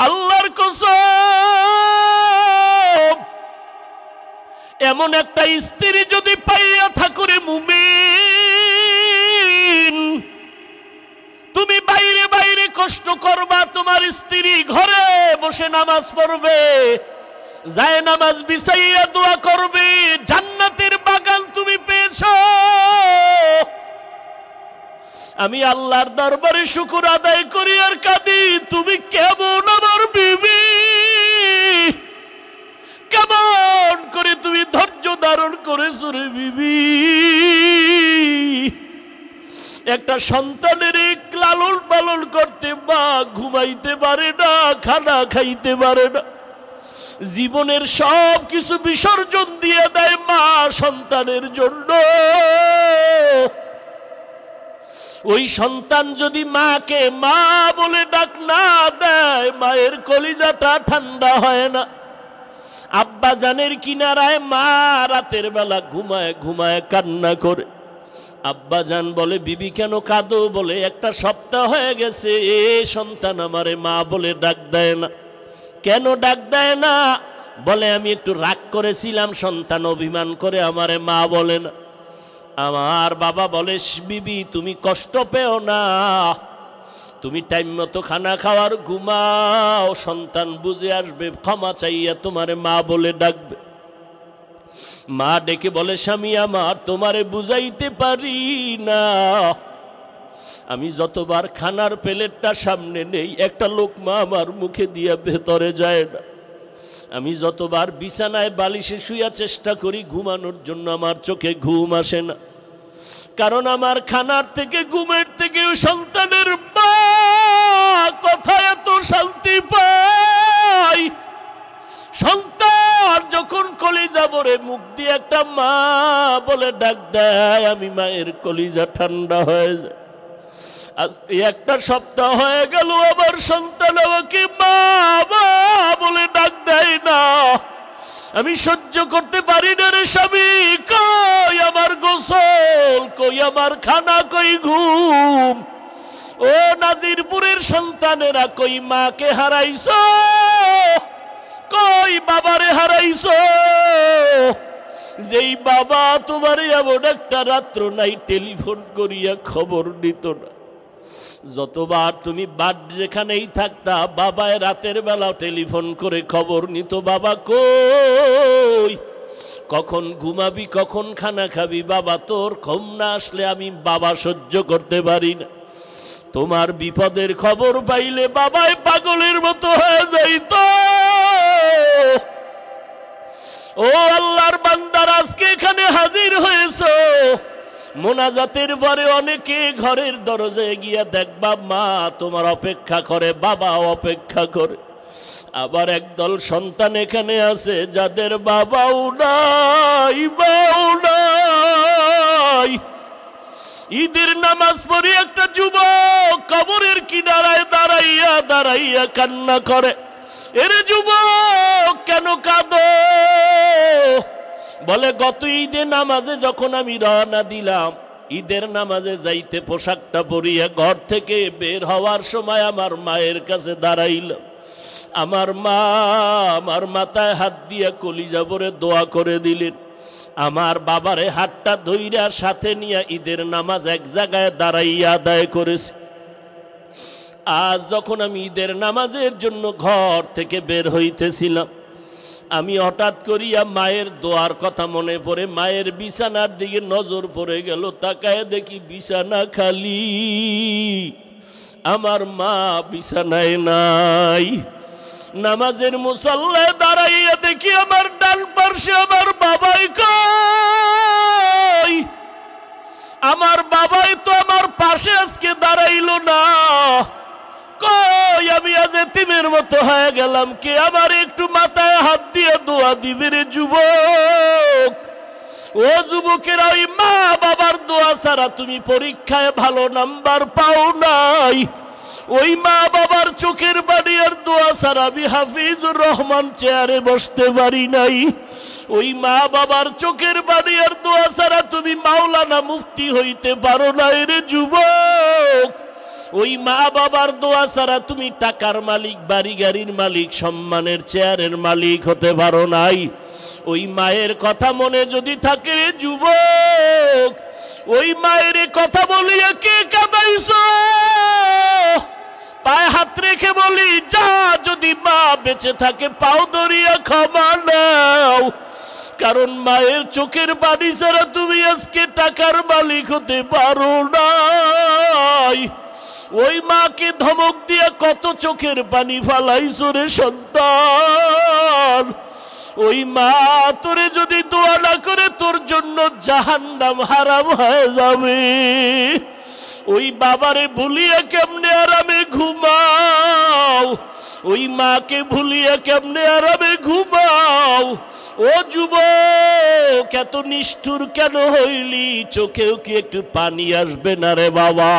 আল্লাহর কসম, এমন একটা স্ত্রী যদি পাইয়া থাকুরে মুমিন, তুমি বাইরে বাইরে কষ্ট করবা, তোমার স্ত্রী ঘরে বসে নামাজ পড়বে, যায় নামাজ বিছাইয়া দোয়া করবে, জান্নাতের বাগান তুমি পেয়েছো। আমি আল্লাহর দরবারে শুকর আদায় করি আর কাঁদি, তুমি কেমন আমার বিবি, কেমন করে তুমি ধৈর্য ধারণ করেছো রে বিবি। একটা সন্তানের লালন পালন করতে মা ঘুমাইতে পারে না, খানা খাইতে পারে না, জীবনের সব কিছু বিসর্জন দিয়ে দেয় মা সন্তানের জন্য। ওই সন্তান যদি মাকে মা বলে ডাক না দেয়, মায়ের কলিজাটা ঠান্ডা হয় না। আব্বা জানের কিনারায় মা রাতের বেলা ঘুমায় ঘুমায় কান্না করে। আব্বা জান বলে, বিবি কেন কাঁদো? বলে, একটা সপ্তাহ হয়ে গেছে এ সন্তান আমারে মা বলে ডাক দেয় না। কেন ডাক দেয় না? বলে, আমি একটু রাগ করেছিলাম, সন্তান অভিমান করে আমারে মা বলে না। আমার বাবা বলে, বিবি তুমি কষ্ট পেও না, তুমি টাইম মতো খানা খাওয়ার ঘুমাও, সন্তান বুঝে আসবে, ক্ষমা চাইয়া তোমারে মা বলে ডাকবে। মা ডেকে বলে, স্বামী আমার, তোমারে বুঝাইতে পারি না, আমি যতবার খানার প্লেটটা সামনে নেই একটা লোকমা আমার মুখে দিয়া ভেতরে যায় না। আমি যতবার বিছানায় বালিশে শুয়া চেষ্টা করি ঘুমানোর জন্য, আমার চোখে ঘুম আসে না। কারণ আমার খানার থেকে, ঘুমের থেকে সন্তানের মা কথা এত শান্তি পাই। সন্তান যখন কলিজা ভরে মুখ দিয়ে একটা মা বলে ডাক দেয়, আমি মায়ের কলিজা ঠান্ডা হয়ে যায়। আজকে একটা সপ্তাহ হয়ে গেল আমার সন্তান আমাকে মা বলে ডাক দেয় না। আমি সহ্য করতে পারি না রে স্বামী। কই আমার গোসল, কই আমার খানা, কই ঘুম? ও নাজিরপুরের সন্তানেরা, কই মাকে হারাইছো, কই বাবারে হারাইছো? যেই বাবা তোমার এমন একটা রাত্র নাই টেলিফোন করিয়া খবর নিত না। যতবার তুমি বাদ যেখানেই থাকতা, বাবায় রাতের বেলা টেলিফোন করে খবর নিত, বাবা কই, কখন ঘুমাবি, কখন খানা খাবি, বাবা তোর ঘুম না আসলে আমি বাবা সহ্য করতে পারি না। তোমার বিপদের খবর পাইলে বাবায় পাগলের মতো হয়ে যাইত। ও আল্লাহর বান্দার, আজকে এখানে হাজির হয়েছো, মোনাজাতের পরে অনেকে ঘরের দরজায় গিয়া দেখবা মা তোমার অপেক্ষা করে, বাবা অপেক্ষা করে। আবার একদল সন্তান এখানে আছে যাদের বাবাও নাই, মাও নাই। ঈদের নামাজ পড়ে একটা যুবক কবরের কিনারায় দাঁড়াইয়া দাঁড়াইয়া কান্না করে, এরে যুবক কেন কাঁদো? বলে, গত ঈদের নামাজে যখন আমি রওনা দিলাম, ঈদের নামাজে যাইতে পোশাকটা পরিয়া ঘর থেকে বের হওয়ার সময় আমার মায়ের কাছে দাঁড়াইলাম। আমার মা আমার মাথায় হাত দিয়া কলিজা ভরে দোয়া করে দিলেন। আমার বাবারে হাতটা ধইরা সাথে নিয়ে ঈদের নামাজ এক জায়গায় দাঁড়াইয়া আদায় করেছি। আজ যখন আমি ঈদের নামাজের জন্য ঘর থেকে বের হইতেছিলাম, আমি হঠাৎ করিয়া মায়ের দোয়ার কথা মনে পড়ে, মায়ের বিছানার দিকে নজর পড়ে গেল। তাকায় দেখি বিছানা খালি, আমার মা বিছানায় নাই। নামাজের মুসল্লায় দাঁড়াইয়া দেখি আমার ডান পার্শ্বে আমার বাবাই কই? আমার বাবাই তো আমার পাশে আজকে দাঁড়াইল না। কই আমি আজ এতিমের মতো হয়ে গেলাম, কে আমার একটু মাথায় হাত দিয়ে দোয়া দিবে রে যুবক? ও যুবকেরা, ওই মা বাবার দোয়া ছাড়া তুমি পরীক্ষায় ভালো নাম্বার পাও নাই। ওই মা বাবার চোখের পানি আর দোয়া ছাড়া আমি হাফিজুর রহমান চেয়ারে বসতে পারি নাই। ওই মা বাবার চোখের পানি আর দোয়া ছাড়া তুমি মাওলানা মুফতি হইতে পারো না রে যুবক। ওই মা বাবার দোয়া ছাড়া তুমি টাকার মালিক, বাড়ি গাড়ির মালিক, সম্মানের চেয়ারের মালিক হতে পারো নাই। ওই মায়ের কথা মনে যদি থাকে রে যুবক, ওই মায়ের কথা বলিয়া কে কাঁদাইছো? পায়ে হাত রেখে বলি, যা যদি মা বেঁচে থাকে পাও ধরিয়া ক্ষমা নাও। কারণ মায়ের চোখের পানি ছাড়া তুমি আজকে টাকার মালিক হতে পারো নাই। ওই মাকে ধমক দিয়া কত চোখের পানি ফালাইছো রে সন্তান। ওই মা তোরে যদি দোয়া না করে তোর জন্য জাহান্নাম হারাম হয়ে যাবে। ওই বাবারে ভুলিয়া কেমনে আরামে ঘুমাও? ওই মাকে ভুলিয়া কেমনে আরামে ঘুমাও? ও যুবক, এত নিষ্ঠুর কেন হইলি? চোখেও কি একটু পানি আসবে না রে বাবা?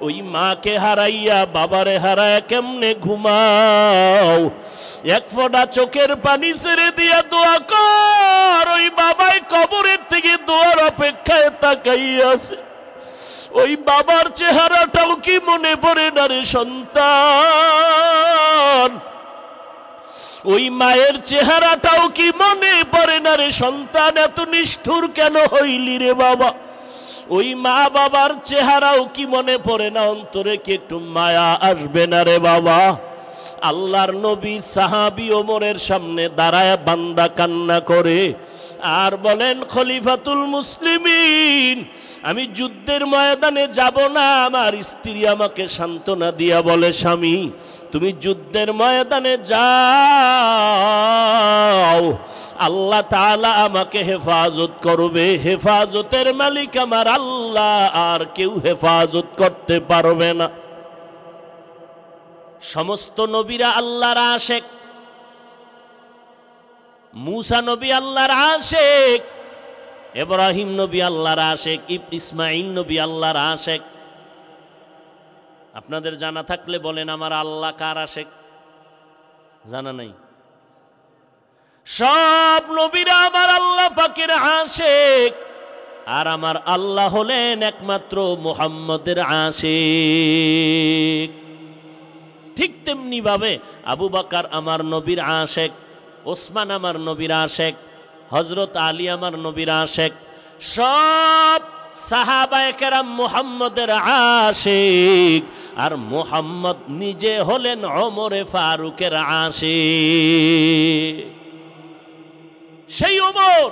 ওই মাকে হারাইয়া বাবারে হারাইয়া কেমনে ঘুমাও? এক ফোঁটা চোখের পানি ছেড়ে দিয়া দোয়া কর। ওই বাবাই কবরের থেকে দোয়ার অপেক্ষায় তাকাইয়াছে। ওই বাবার চেহারাটাও কি মনে পড়ে না রে সন্তান? ওই মায়ের চেহারাটাও কি মনে পড়ে না রে সন্তান? এত নিষ্ঠুর কেন হইলি রে বাবা? ওই মা বাবার চেহারাও কি মনে পড়ে না? অন্তরে কি একটু মায়া আসবে না রে বাবা? আল্লাহর নবী সাহাবী ওমরের সামনে দাঁড়ায় বান্দা কান্না করে আর বলেন, খলিফাতুল মুসলিমিন, আমি যুদ্ধের ময়দানে যাব না। আমার স্ত্রী আমাকে সান্ত্বনা দিয়া বলে, স্বামী তুমি যুদ্ধের ময়দানে যাও, আল্লাহ তাআলা আমাকে হেফাজত করবে। হেফাজতের মালিক আমার আল্লাহ, আর কেউ হেফাজত করতে পারবে না। সমস্ত নবীরা আল্লাহর আশেক। মুসা নবী আল্লাহর আশেক, ইব্রাহিম নবী আল্লাহর আশেক, ইসমাঈল নবী আল্লাহর আশেক। আপনাদের জানা থাকলে বলেন, আমার আল্লাহ কার আশেক? জানা নাই? সব নবীরা আমার আল্লাহ পাকের আশেক, আর আমার আল্লাহ হলেন একমাত্র মুহাম্মদের আশেক। ঠিক তেমনি ভাবে আবু বকর আমার নবীর আশেক, ওসমান আমার নবীর আশেক, হযরত আলী আমার নবীর আশেক। সব সাহাবায়ে কেরাম মুহাম্মদের আশেক, আর মুহাম্মদ নিজে হলেন ওমরে ফারুকের আশেক। সেই ওমর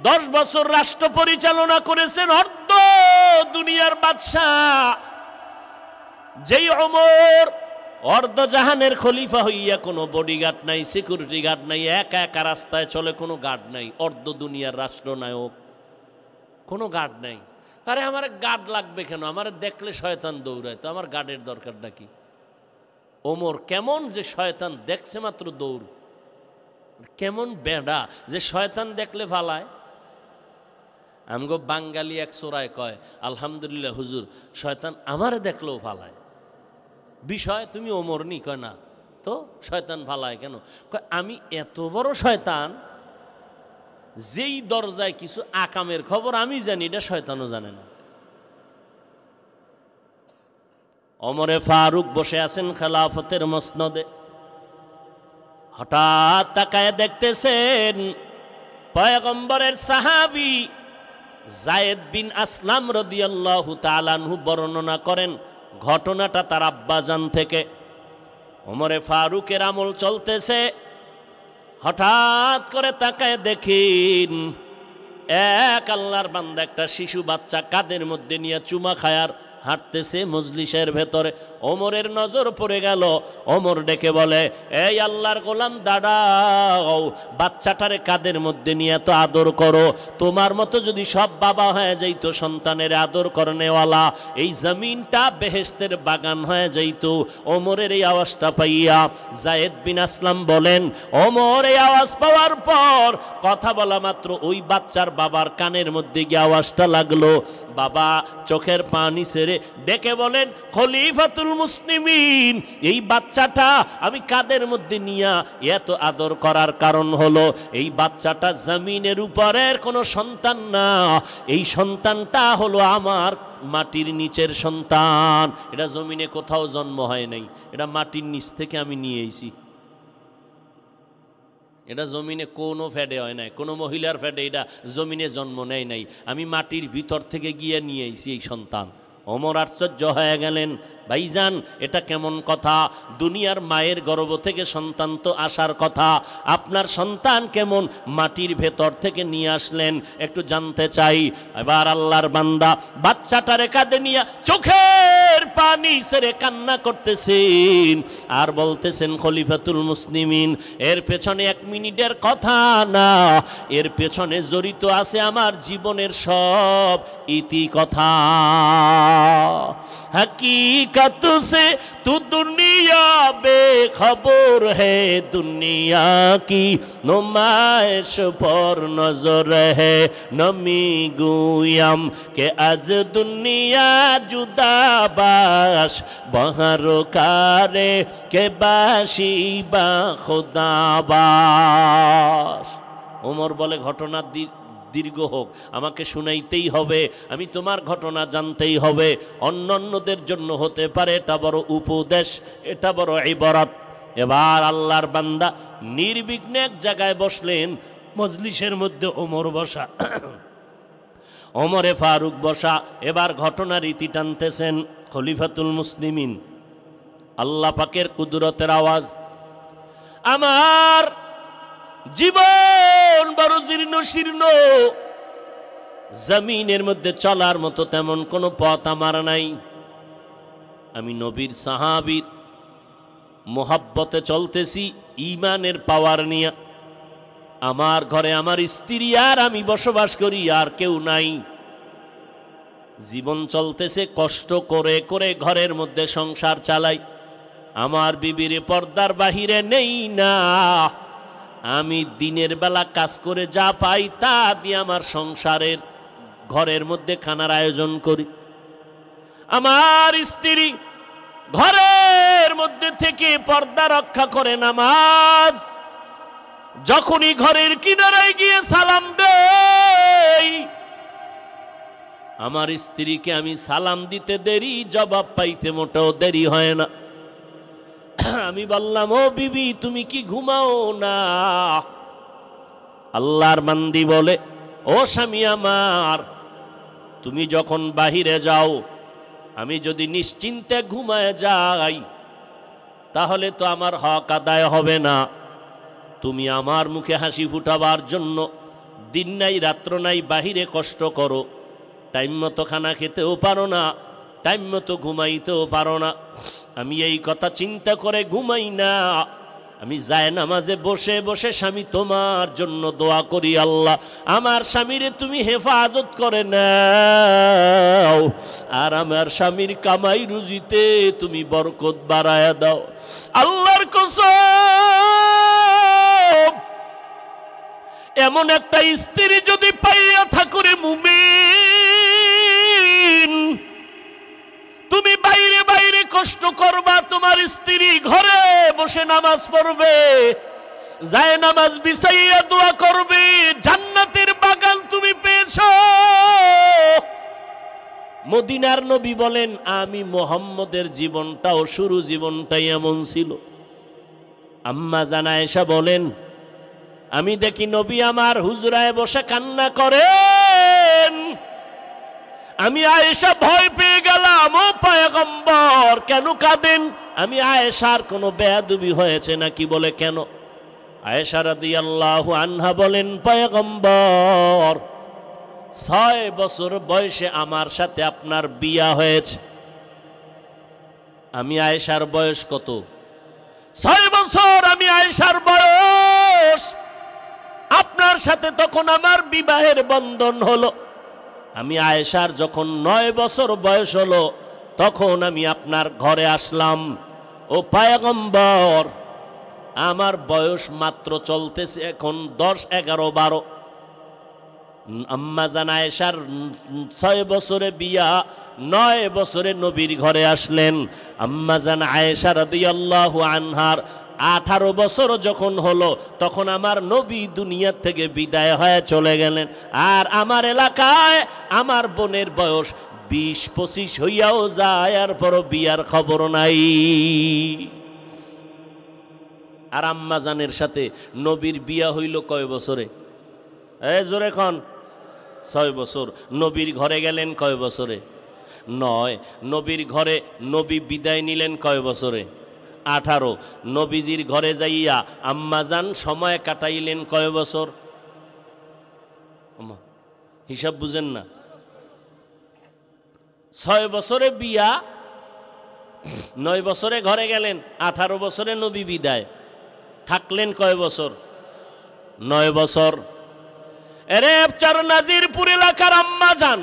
10 বছর রাষ্ট্র পরিচালনা করেছেন, অর্ধ দুনিয়ার বাদশাহ। যেই ওমর অর্ধ জাহানের খলিফা হইয়া কোনো বডিগার্ড নাই, সিকিউরিটি গার্ড নাই, একা একা রাস্তায় চলে, কোনো গার্ড নাই। অর্ধ দুনিয়ার রাষ্ট্রনায়ক, কোনো গার্ড নাই। আরে আমার গার্ড লাগবে কেন? আমার দেখলে শয়তান দৌড়ায়, তো আমার গার্ডের দরকারটা কি? ওমর কেমন যে শয়তান দেখছে মাত্র দৌড়। কেমন বেডা যে শয়তান দেখলে ফালায়। আমগো বাঙালি এক চোরায় কয়, আলহামদুলিল্লাহ হুজুর, শয়তান আমারে দেখলেও ফালায়। বিষয় তুমি ওমর নি? কয় না। তো শয়তান ফালায় কেন? কয় আমি এত বড় শয়তান, যেই দরজায় কিছু আকামের খবর আমি জানি, এটা শয়তানও জানে না। ওমরে ফারুক বসে আছেন খেলাফতের মসনদে। হঠাৎ তাকায় দেখতেছেন পয়গম্বরের সাহাবী যায়েদ বিন আসলাম রাদিয়াল্লাহু তাআলা আনহু বর্ণনা করেন ঘটনাটা তার আব্বাজান থেকে। ওমরে ফারুকের আমল চলতেছে, হঠাৎ করে তাকায় দেখেন এক আল্লাহর বান্দা একটা শিশু বাচ্চা কাঁধের মধ্যে নিয়ে চুমা খায়ার হাঁটতেছে মজলিসের ভেতরে। ওমরের নজর পড়ে গেল। ওমর ডেকে বলে, এই আল্লাহর গোলাম দাঁড়াও, বাচ্চাটারে কাঁধের মধ্যে নিয়ে তো আদর করো। তোমার মতো যদি সব বাবা হয়ে যাইতো, সন্তানের আদর করনেওয়ালা, এই জমিনটা বেহেশতের বাগান হয়ে যাইতো। ওমরের এই আওয়াজটা পাইয়া যায়েদ বিন আসলাম বলেন, ওমর এই আওয়াজ পাওয়ার পর কথা বলা মাত্র ওই বাচ্চার বাবার কানের মধ্যে গিয়ে আওয়াজটা লাগলো। বাবা চোখের পানি ছেড়ে ডেকে বলেন, খলিফাতুল মুসলিমিন, এই বাচ্চাটা আমি কাদের মধ্যে নিয়া এত আদর করার কারণ হলো, এই বাচ্চাটা জমিনের উপরের কোনো সন্তান না, এই সন্তানটা হলো আমার মাটির নিচের সন্তান, এটা জমিনে কোথাও জন্ম হয় নাই, এটা মাটির নিচ থেকে আমি নিয়ে এসেছি। এটা জমিনে কোনো ফ্যাডে হয় নাই, কোনো মহিলার ফ্যাডে এটা জমিনে জন্ম নেয় নাই, আমি মাটির ভিতর থেকে গিয়ে নিয়ে এসেছি এই সন্তান। ওমর আশ্চর্য হয়ে গেলেন, ভাইজান এটা কেমন কথা? দুনিয়ার মায়ের গর্ভ থেকে সন্তান তো আসার কথা, আপনার সন্তান কেমন মাটির ভেতর থেকে নিয়ে আসলেন একটু জানতে চাই। এবার আল্লাহর বান্দা বাচ্চাটারে কাঁধে নিয়ে চোখের পানি ছেড়ে কান্না করতেছেন আর বলতেছেন, খলিফাতুল মুসলিমিন, এর পেছনে 1 মিনিটের কথা না, এর পেছনে জড়িত আছে আমার জীবনের সব ইতি কথা। हकीकत से तू दुनिया बेखबर है, दुनिया की नुमाइश पर नजर है, नमी गुयम के आज दुनिया जुदा बाश बहर कारे के बाशी बा खुदा बाश। ওমর বলে, ঘটনা দীর্ঘ হোক, আমাকে শুনাইতেই হবে, আমি তোমার ঘটনা জানতেই হবে, অন্যদের জন্য হতে পারে এটা বড় উপদেশ, এটা বড় ইবারত। এবার আল্লাহর বান্দা নির্বিঘ্নে এক জায়গায় বসলেন, মজলিসের মধ্যে ওমর বসা, ওমরে ফারুক বসা। এবার ঘটনার ইতি টানতেছেন খলিফাতুল মুসলিমিন। আল্লাহ পাকের কুদরতের আওয়াজ, আমার জীবন বড় জীর্ণ শীর্ণ, জমিনের মধ্যে চলার মতো তেমন কোনো পথ আমার নাই। আমি নবীর সাহাবীর মোহাব্বতে চলতেছি, ঈমানের পাওয়ার নিয়ে। আমার ঘরে আমার স্ত্রী আর আমি বসবাস করি, আর কেউ নাই। জীবন চলতেছে কষ্ট করে করে, ঘরের মধ্যে সংসার চালাই। আমার বিবির পর্দার বাহিরে নেই না, আমি দিনের বেলা কাজ করে যা পাই তা দিয়ে আমার সংসারের ঘরের মধ্যে খানার আয়োজন করি। আমার স্ত্রী ঘরের মধ্যে থেকে পর্দা রক্ষা করে নামাজ, যখনই ঘরের কিনারায় গিয়ে সালাম দেই, আমার স্ত্রীকে আমি সালাম দিতে দেরি, জবাব পাইতে মোটেও দেরি হয় না। আমি বললাম, ও বিবি তুমি কি ঘুমাও না? আল্লাহর বান্দি বলে, ও স্বামী আমার, তুমি যখন বাহিরে যাও, আমি যদি নিশ্চিন্তে ঘুমায় যাই তাহলে তো আমার হক আদায় হবে না। তুমি আমার মুখে হাসি ফুটাবার জন্য দিন নাই রাত্র নাই বাহিরে কষ্ট করো, টাইম মতো খানা খেতেও পারো না, টাইম মতো ঘুমাইতেও পারো না। আমি এই কথা চিন্তা করে ঘুমাই না, আমি জায়নামাজে বসে বসে স্বামী তোমার জন্য দোয়া করি, আল্লাহ আমার স্বামীরে তুমি হেফাজত করে নাও, আর আমার স্বামীর কামাই রুজিতে তুমি বরকত বাড়ায়া দাও। আল্লাহর কসম, এমন একটা স্ত্রী যদি পাইয়া থাকুরে মুমিন, তুমি বাইরে বাইরে কষ্ট করবা, তোমার স্ত্রী ঘরে বসে নামাজ পড়বে, যায় নামাজ বিছাইয়া দোয়া করবে, জান্নাতের বাগান তুমি পেয়েছো। মদিনার নবী বলেন, আমি মুহাম্মদের জীবনটাও শুরু জীবনটাই এমন ছিল। আম্মা জান আয়েশা বলেন, আমি দেখি নবী আমার হুজরায় বসে কান্না করেন, আমি আয়েশা ভয় পেয়ে গেলাম, ও পয়গম্বর কেন কাঁদেন? আমি আয়েশার কোনো বেয়াদবি হয়েছে নাকি বলে, কেন? আয়েশা রাদিয়াল্লাহু আনহা বলেন, পয়গম্বর 6 বছর বয়সে আমার সাথে আপনার বিয়া হয়েছে। আমি আয়েশার বয়স কত? 6 বছর আমি আয়েশার বয়স, আপনার সাথে তখন আমার বিবাহের বন্ধন হলো। আমি আয়েশার যখন 9 বছর বয়স হলো তখন আমি আপনার ঘরে আসলাম। ও পয়গম্বর, আমার বয়স মাত্র চলতেছে এখন 10, 11, 12। আম্মা জান আয়েশার 6 বছরে বিয়া, 9 বছরে নবীর ঘরে আসলেন। আম্মা জান আয়েশা রাদিয়াল্লাহু আনহার 18 বছর যখন হলো তখন আমার নবী দুনিয়া থেকে বিদায় হয়ে চলে গেলেন। আর আমার এলাকায় আমার বোনের বয়স 20-25 হইয়াও যায়, আর পরও বিয়ার খবর নাই। আর আম্মা জানের সাথে নবীর বিয়া হইল কয় বছরে? জোরে খন। 6 বছর। নবীর ঘরে গেলেন কয় বছরে? 9। নবীর ঘরে নবী বিদায় নিলেন কয় বছরে? 18। নবীজির ঘরে যাইয়া আম্মাজান সময় কাটাইলেন কয় বছর? হিসাব বুঝেন না? 6 বছরে বিয়া, 9 বছরে ঘরে গেলেন, 18 বছরে নবী বিদায়, থাকলেন কয় বছর? 9 বছর। এরে চার নাজিরপুর এলাকার আম্মাজান,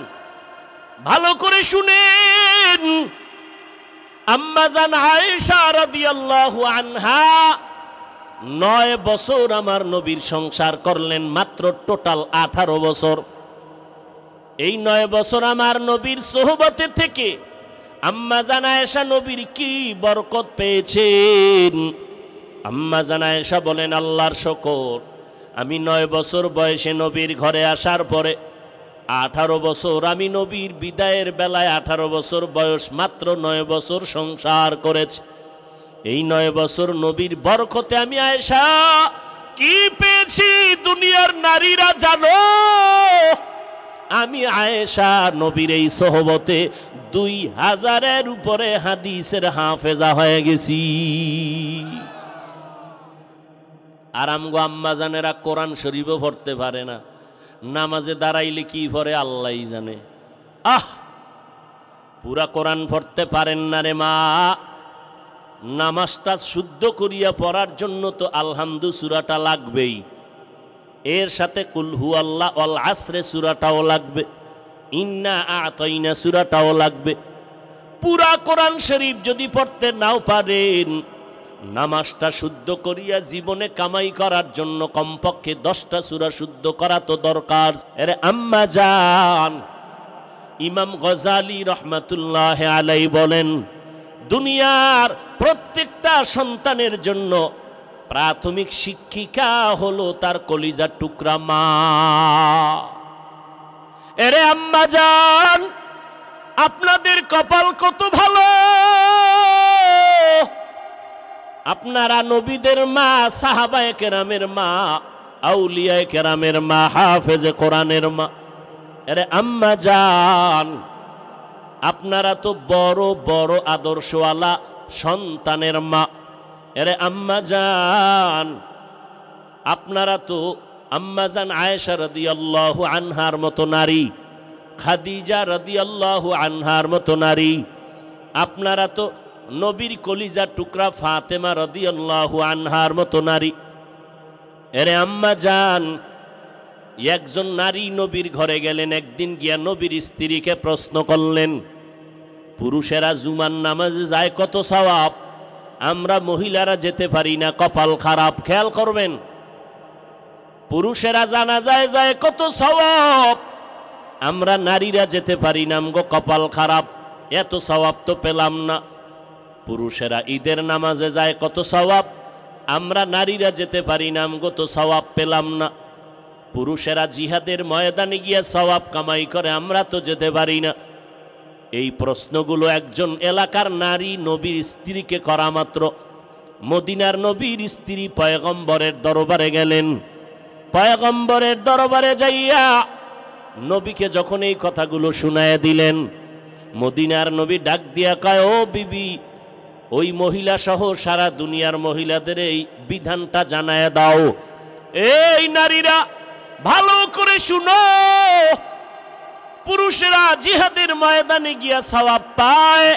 ভালো করে শুনেন। আম্মাজান আয়েশা রাদিয়াল্লাহু আনহা 9 বছর আমার নবীর সংসার করলেন, মাত্র টোটাল 18 বছর। এই 9 বছর আমার নবীর সোহবতে থেকে আম্মাজান আয়েশা নবীর কি বরকত পেয়েছেন। আম্মাজান আয়েশা বলেন, আল্লাহর শুকর, আমি 9 বছর বয়সে নবীর ঘরে আসার পরে 18 বছর আমি নবীর বিদায়ের বেলায় 18 বছর বয়স, মাত্র 9 বছর সংসার করেছি। এই 9 বছর নবীর বরকতে আমি আয়েশা কি পেয়েছি দুনিয়ার নারীরা জানো? আমি আয়েশা নবীর এই সোহবতে 2000-এর উপরে হাদিসের হাফেজা হয়ে গেছি। আর আমগো আম্মাজানেরা কোরআন শরীফও পড়তে পারে না, নামাজে দাঁড়াইলে কি পড়ে আল্লাহই জানে। পুরা কোরআন পড়তে পারেন না রে মা। নামাজটা শুদ্ধ করিয়া পড়ার জন্য তো আলহামদু সূরাটা লাগবেই, এর সাথে কুল হুয়াল্লাহ ওয়াল আসরে সূরাটাও লাগবে, ইন্না আ'তাইনা সূরাটাও লাগবে। পুরা কোরআন শরীফ যদি পড়তে নাও পারেন, নামাজটা শুদ্ধ করিয়া জীবনে কামাই করার জন্য কমপক্ষে 10টা সূরা শুদ্ধ করা তো দরকার। আরে আম্মা জান, ইমাম গজালি রহমাতুল্লাহ আলাইহি বলেন, দুনিয়ার প্রত্যেকটা সন্তানের জন্য প্রাথমিক শিক্ষিকা হলো তার কলিজার টুকরা মা। এরে আম্মা জান, আপনাদের কপাল কত ভালো, আপনারা নবীদের মা, সাহাবায়ে কেরামের মা, আউলিয়ায়ে কেরামের মা, হাফেজে কোরআনের মা। আরে আম্মা জান, আপনারা তো বড় বড় আদর্শওয়ালা সন্তানের মা। আরে আম্মা জান, আপনারা তো আম্মা জান আয়েশা রাদিয়াল্লাহু আনহার মতো নারী, খাদিজা রাদিয়াল্লাহু আনহার মতো নারী। আপনারা তো নবীর কলিজার টুকরা ফাতেমা রাদিয়াল্লাহু আনহার মতো নারী। এরে আম্মা জান, একজন নারী নবীর ঘরে গেলেন, একদিন গিয়া নবীর স্ত্রীকে প্রশ্ন করলেন, পুরুষেরা জুমার নামাজে যায় কত সওয়াব, আমরা মহিলারা যেতে পারি না, কপাল খারাপ। খেয়াল করবেন, পুরুষেরা জানাজায় যায় কত সওয়াব, আমরা নারীরা যেতে পারি না, আমগো কপাল খারাপ, এত সওয়াব তো পেলাম না। পুরুষেরা ঈদের নামাজে যায় কত সওয়াব, আমরা নারীরা যেতে পারি না, আমগো তো সওয়াব পেলাম না। পুরুষেরা জিহাদের ময়দানে গিয়ে সওয়াব কামাই করে, আমরা তো যেতে পারি না। এই প্রশ্নগুলো একজন এলাকার নারী নবীর স্ত্রীকে করা মাত্র মদিনার নবীর স্ত্রী পয়গম্বরের দরবারে গেলেন। পয়গম্বরের দরবারে যাইয়া নবীকে যখন এই কথাগুলো শুনায়া দিলেন, মদিনার নবী ডাক দিয়া কয়, ও বিবি, ওই মহিলা সহ সারা দুনিয়ার মহিলাদের এই বিধানটা জানায়া দাও। এই নারীরা ভালো করে শুনো, পুরুষেরা জিহাদের ময়দানে গিয়া সওয়াব পায়,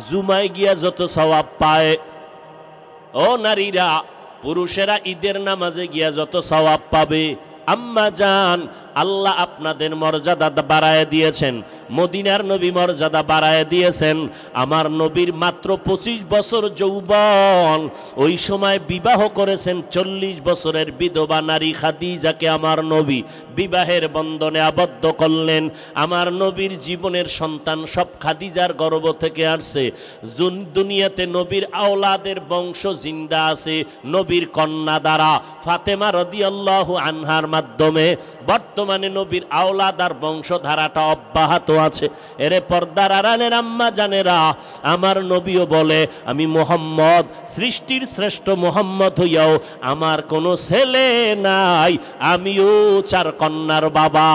জুমায় গিয়া যত সওয়াব পায়, ও নারীরা পুরুষেরা ঈদের নামাজে গিয়া যত সওয়াব পাবে, আম্মা জান, আল্লাহ আপনাদের মর্যাদা বাড়ায় দিয়েছেন, মদিনার নবী মর্যাদা বাড়ায় দিয়েছেন। আমার নবীর মাত্র 25 বছর যৌবন, ওই সময় বিবাহ করেছেন 40 বছরের বিধবা নারী খাদিজাকে আমার নবী বিবাহের বন্ধনে আবদ্ধ করলেন। আমার নবীর জীবনের সন্তান সব খাদিজার গর্ভ থেকে আসছে। দুনিয়াতে নবীর আওলাদের বংশ জিন্দা আছে নবীর কন্যা দ্বারা, ফাতেমা রাদিয়াল্লাহু আনহার মাধ্যমে। বর্তমানে বর্তমানে নবীর আওলাদ আর বংশধারাটা অব্যাহত আছে। এরে পর্দার আড়ালের আম্মা জানেরা, আমার নবীও বলে আমি মুহাম্মদ, সৃষ্টির শ্রেষ্ঠ মুহাম্মদ হইয়াও আমার কোনো ছেলে নাই, আমিও 4 কন্যার বাবা।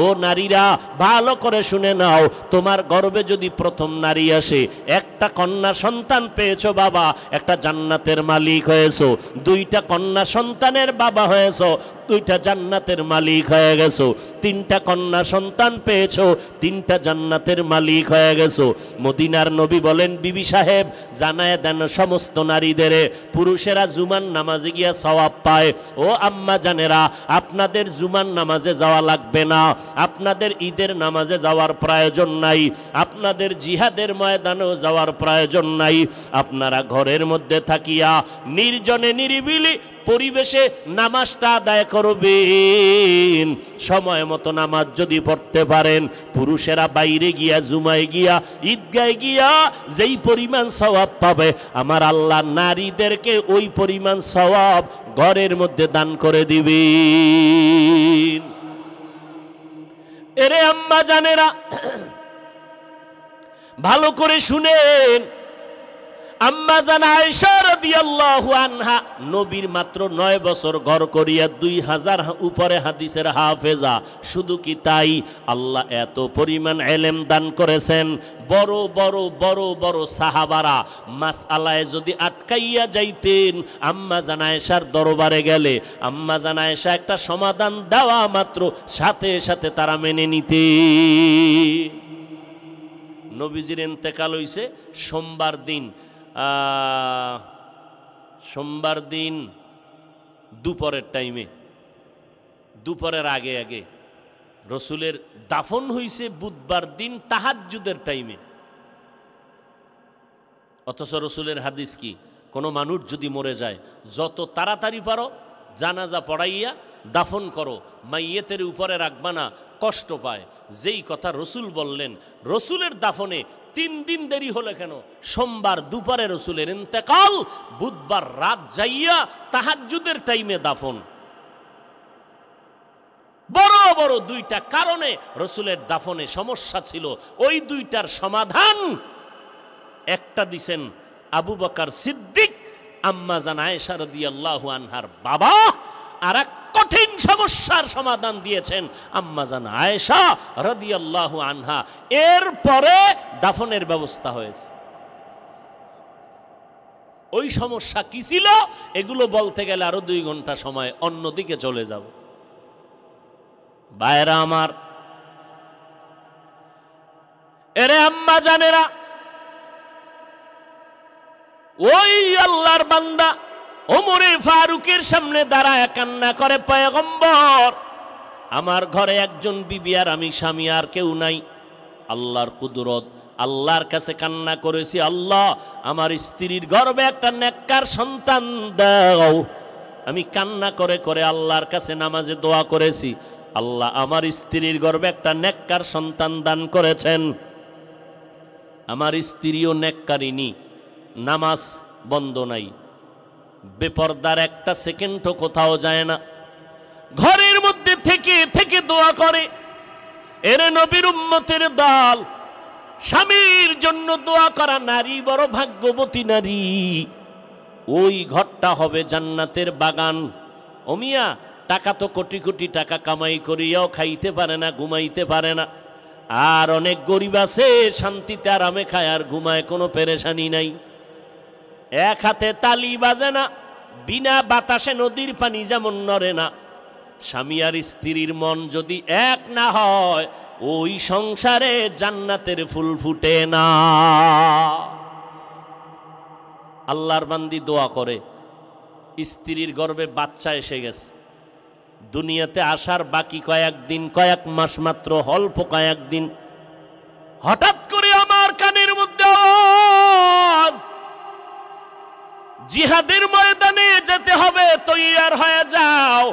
ও নারীরা ভালো করে শুনে নাও, তোমার গর্ভে যদি প্রথম নারী আসে, একটা কন্যা সন্তান পেয়েছো বাবা, একটা জান্নাতের মালিক হয়েছো। 2টা কন্যা সন্তানের বাবা হয়েছো, 2টা জান্নাতের মালিক হয়ে গেছো। 3টা কন্যা সন্তান পেয়েছো, 3টা জান্নাতের মালিক হয়ে গেছো। মদিনার নবী বলেন, বিবি সাহেব জানায় দেন সমস্ত নারীদের, পুরুষেরা জুমার নামাজে গিয়া সওয়াব পায়। ও আম্মা জানেরা, আপনাদের জুমার নামাজে যাওয়া লাগবে না, আপনাদের ঈদের নামাজে যাওয়ার প্রয়োজন নাই, আপনাদের জিহাদের ময়দানেও যাওয়ার প্রয়োজন নাই। আপনারা ঘরের মধ্যে থাকিয়া নির্জনে নিরিবিলি পরিবেশে নামাজটা আদায় করবেন। সময় মতো নামাজ যদি পড়তে পারেন, পুরুষেরা বাইরে গিয়া জুমায় গিয়া ঈদগায় গিয়া যেই পরিমাণ সওয়াব পাবে, আমার আল্লাহ নারীদেরকে ওই পরিমাণ সওয়াব ঘরের মধ্যে দান করে দিবেন। এরে আম্মা জানেরা, ভালো করে শুনেন, আম্মা জান আয়েশা রাদিয়াল্লাহু আনহা নবীর মাত্র 9 বছর ঘর করিয়া 2000 উপরে হাদিসের হাফেজা। শুধু কি তাই, আল্লাহ এত পরিমাণ ইলম দান করেছেন। বড় বড় বড় বড় সাহাবারা মাসআলায় যদি আটকাইয়া যাইতেন, আম্মা জান আয়েশার দরবারে গেলে আম্মা জান আয়েশা একটা সমাধান দেওয়া মাত্র সাথে সাথে তারা মেনে নিতেন। নবীজির ইন্তেকাল হইছে সোমবার দিন দুপুরের টাইমে, দুপুরের আগে আগে। রসুলের দাফন হইছে বুধবার দিন তাহাজ্জুদের টাইমে। অথচ রসুলের হাদিস কি, কোনো মানুষ যদি মরে যায়, যত তাড়াতাড়ি পারো জানাজা পড়াইয়া দাফন করো, মাইয়েতের উপরে রাখবা না, কষ্ট পায়। যেই কথা রসুল বললেন, রসুলের দাফনে 3 দিন দেরি হলে কেন? সোমবার দুপুরে রসুলের ইন্তেকাল, বুধবার রাত যাইয়া তাহাজ্জুদের টাইমে দাফন। বড় বড় 2টা কারণে রসুলের দাফনে সমস্যা ছিল। ওই 2টার সমাধান একটা দিছেন আবু বকর সিদ্দিক, আম্মা জান আয়েশা রাদিয়াল্লাহু আনহার বাবা, আর এক কঠিন সমস্যার সমাধান দিয়েছেন আম্মা জান আয়েশা রাদিয়াল্লাহু আনহা। এরপরে দাফনের ব্যবস্থা হয়েছে। ওই সমস্যা কি ছিল, এগুলো বলতে গেলে আরো 2 ঘন্টা সময় অন্যদিকে চলে যাব। ভাইরা আমার, এরে আম্মা জানেরা, ওই আল্লাহর বান্দা ওমরে ফারুকের সামনে দাঁড়ায় কান্না করে, পয়গম্বর আমার ঘরে একজন বিবি আর আমি স্বামী, আর কেউ নাই। আল্লাহর কুদরত, আল্লাহর কাছে কান্না করেছি, আল্লাহ আমার স্ত্রীর গর্ভে একটা নেককার সন্তান দাও। আমি কান্না করে করে আল্লাহর কাছে নামাজে দোয়া করেছি, আল্লাহ আমার স্ত্রীর গর্ভে একটা নেককার সন্তান দান করেছেন। আমার স্ত্রীও নেককারিনী, নামাজ বন্ধ নাই, বেপরদার একটা সেকেন্ডও কোথাও যায় না, ঘরের মধ্যে থেকে থেকে দোয়া করে। এরে নবীর উম্মতের দল, স্বামীর জন্য দোয়া করা নারী বড় ভাগ্যবতী নারী। ওই ঘরটা হবে জান্নাতের বাগান। ও মিয়া, টাকা তো কোটি কোটি টাকা কামাই করিয়াও খাইতে পারে না, ঘুমাইতে পারে না। আর অনেক গরিব আছে শান্তিতে আরামে খায় আর ঘুমায়, কোনো পেরেশানি নাই। এক হাতে তালি বাজে না, বিনা বাতাসে নদীর পানি যেমন নড়ে না। স্বামী আর স্ত্রীর মন যদি এক না হয়, ওই সংসারে জান্নাতের ফুল ফুটে না। আল্লাহর বান্দি দোয়া করে, স্ত্রীর গর্ভে বাচ্চা এসে গেছে, দুনিয়াতে আসার বাকি কয়েকদিন, কয়েক মাস মাত্র, অল্প কয়েকদিন। হঠাৎ করে আমার কানের মধ্যে আওয়াজ, জিহাদের ময়দানে যেতে হবে, তৈয়ার হয়ে যাও।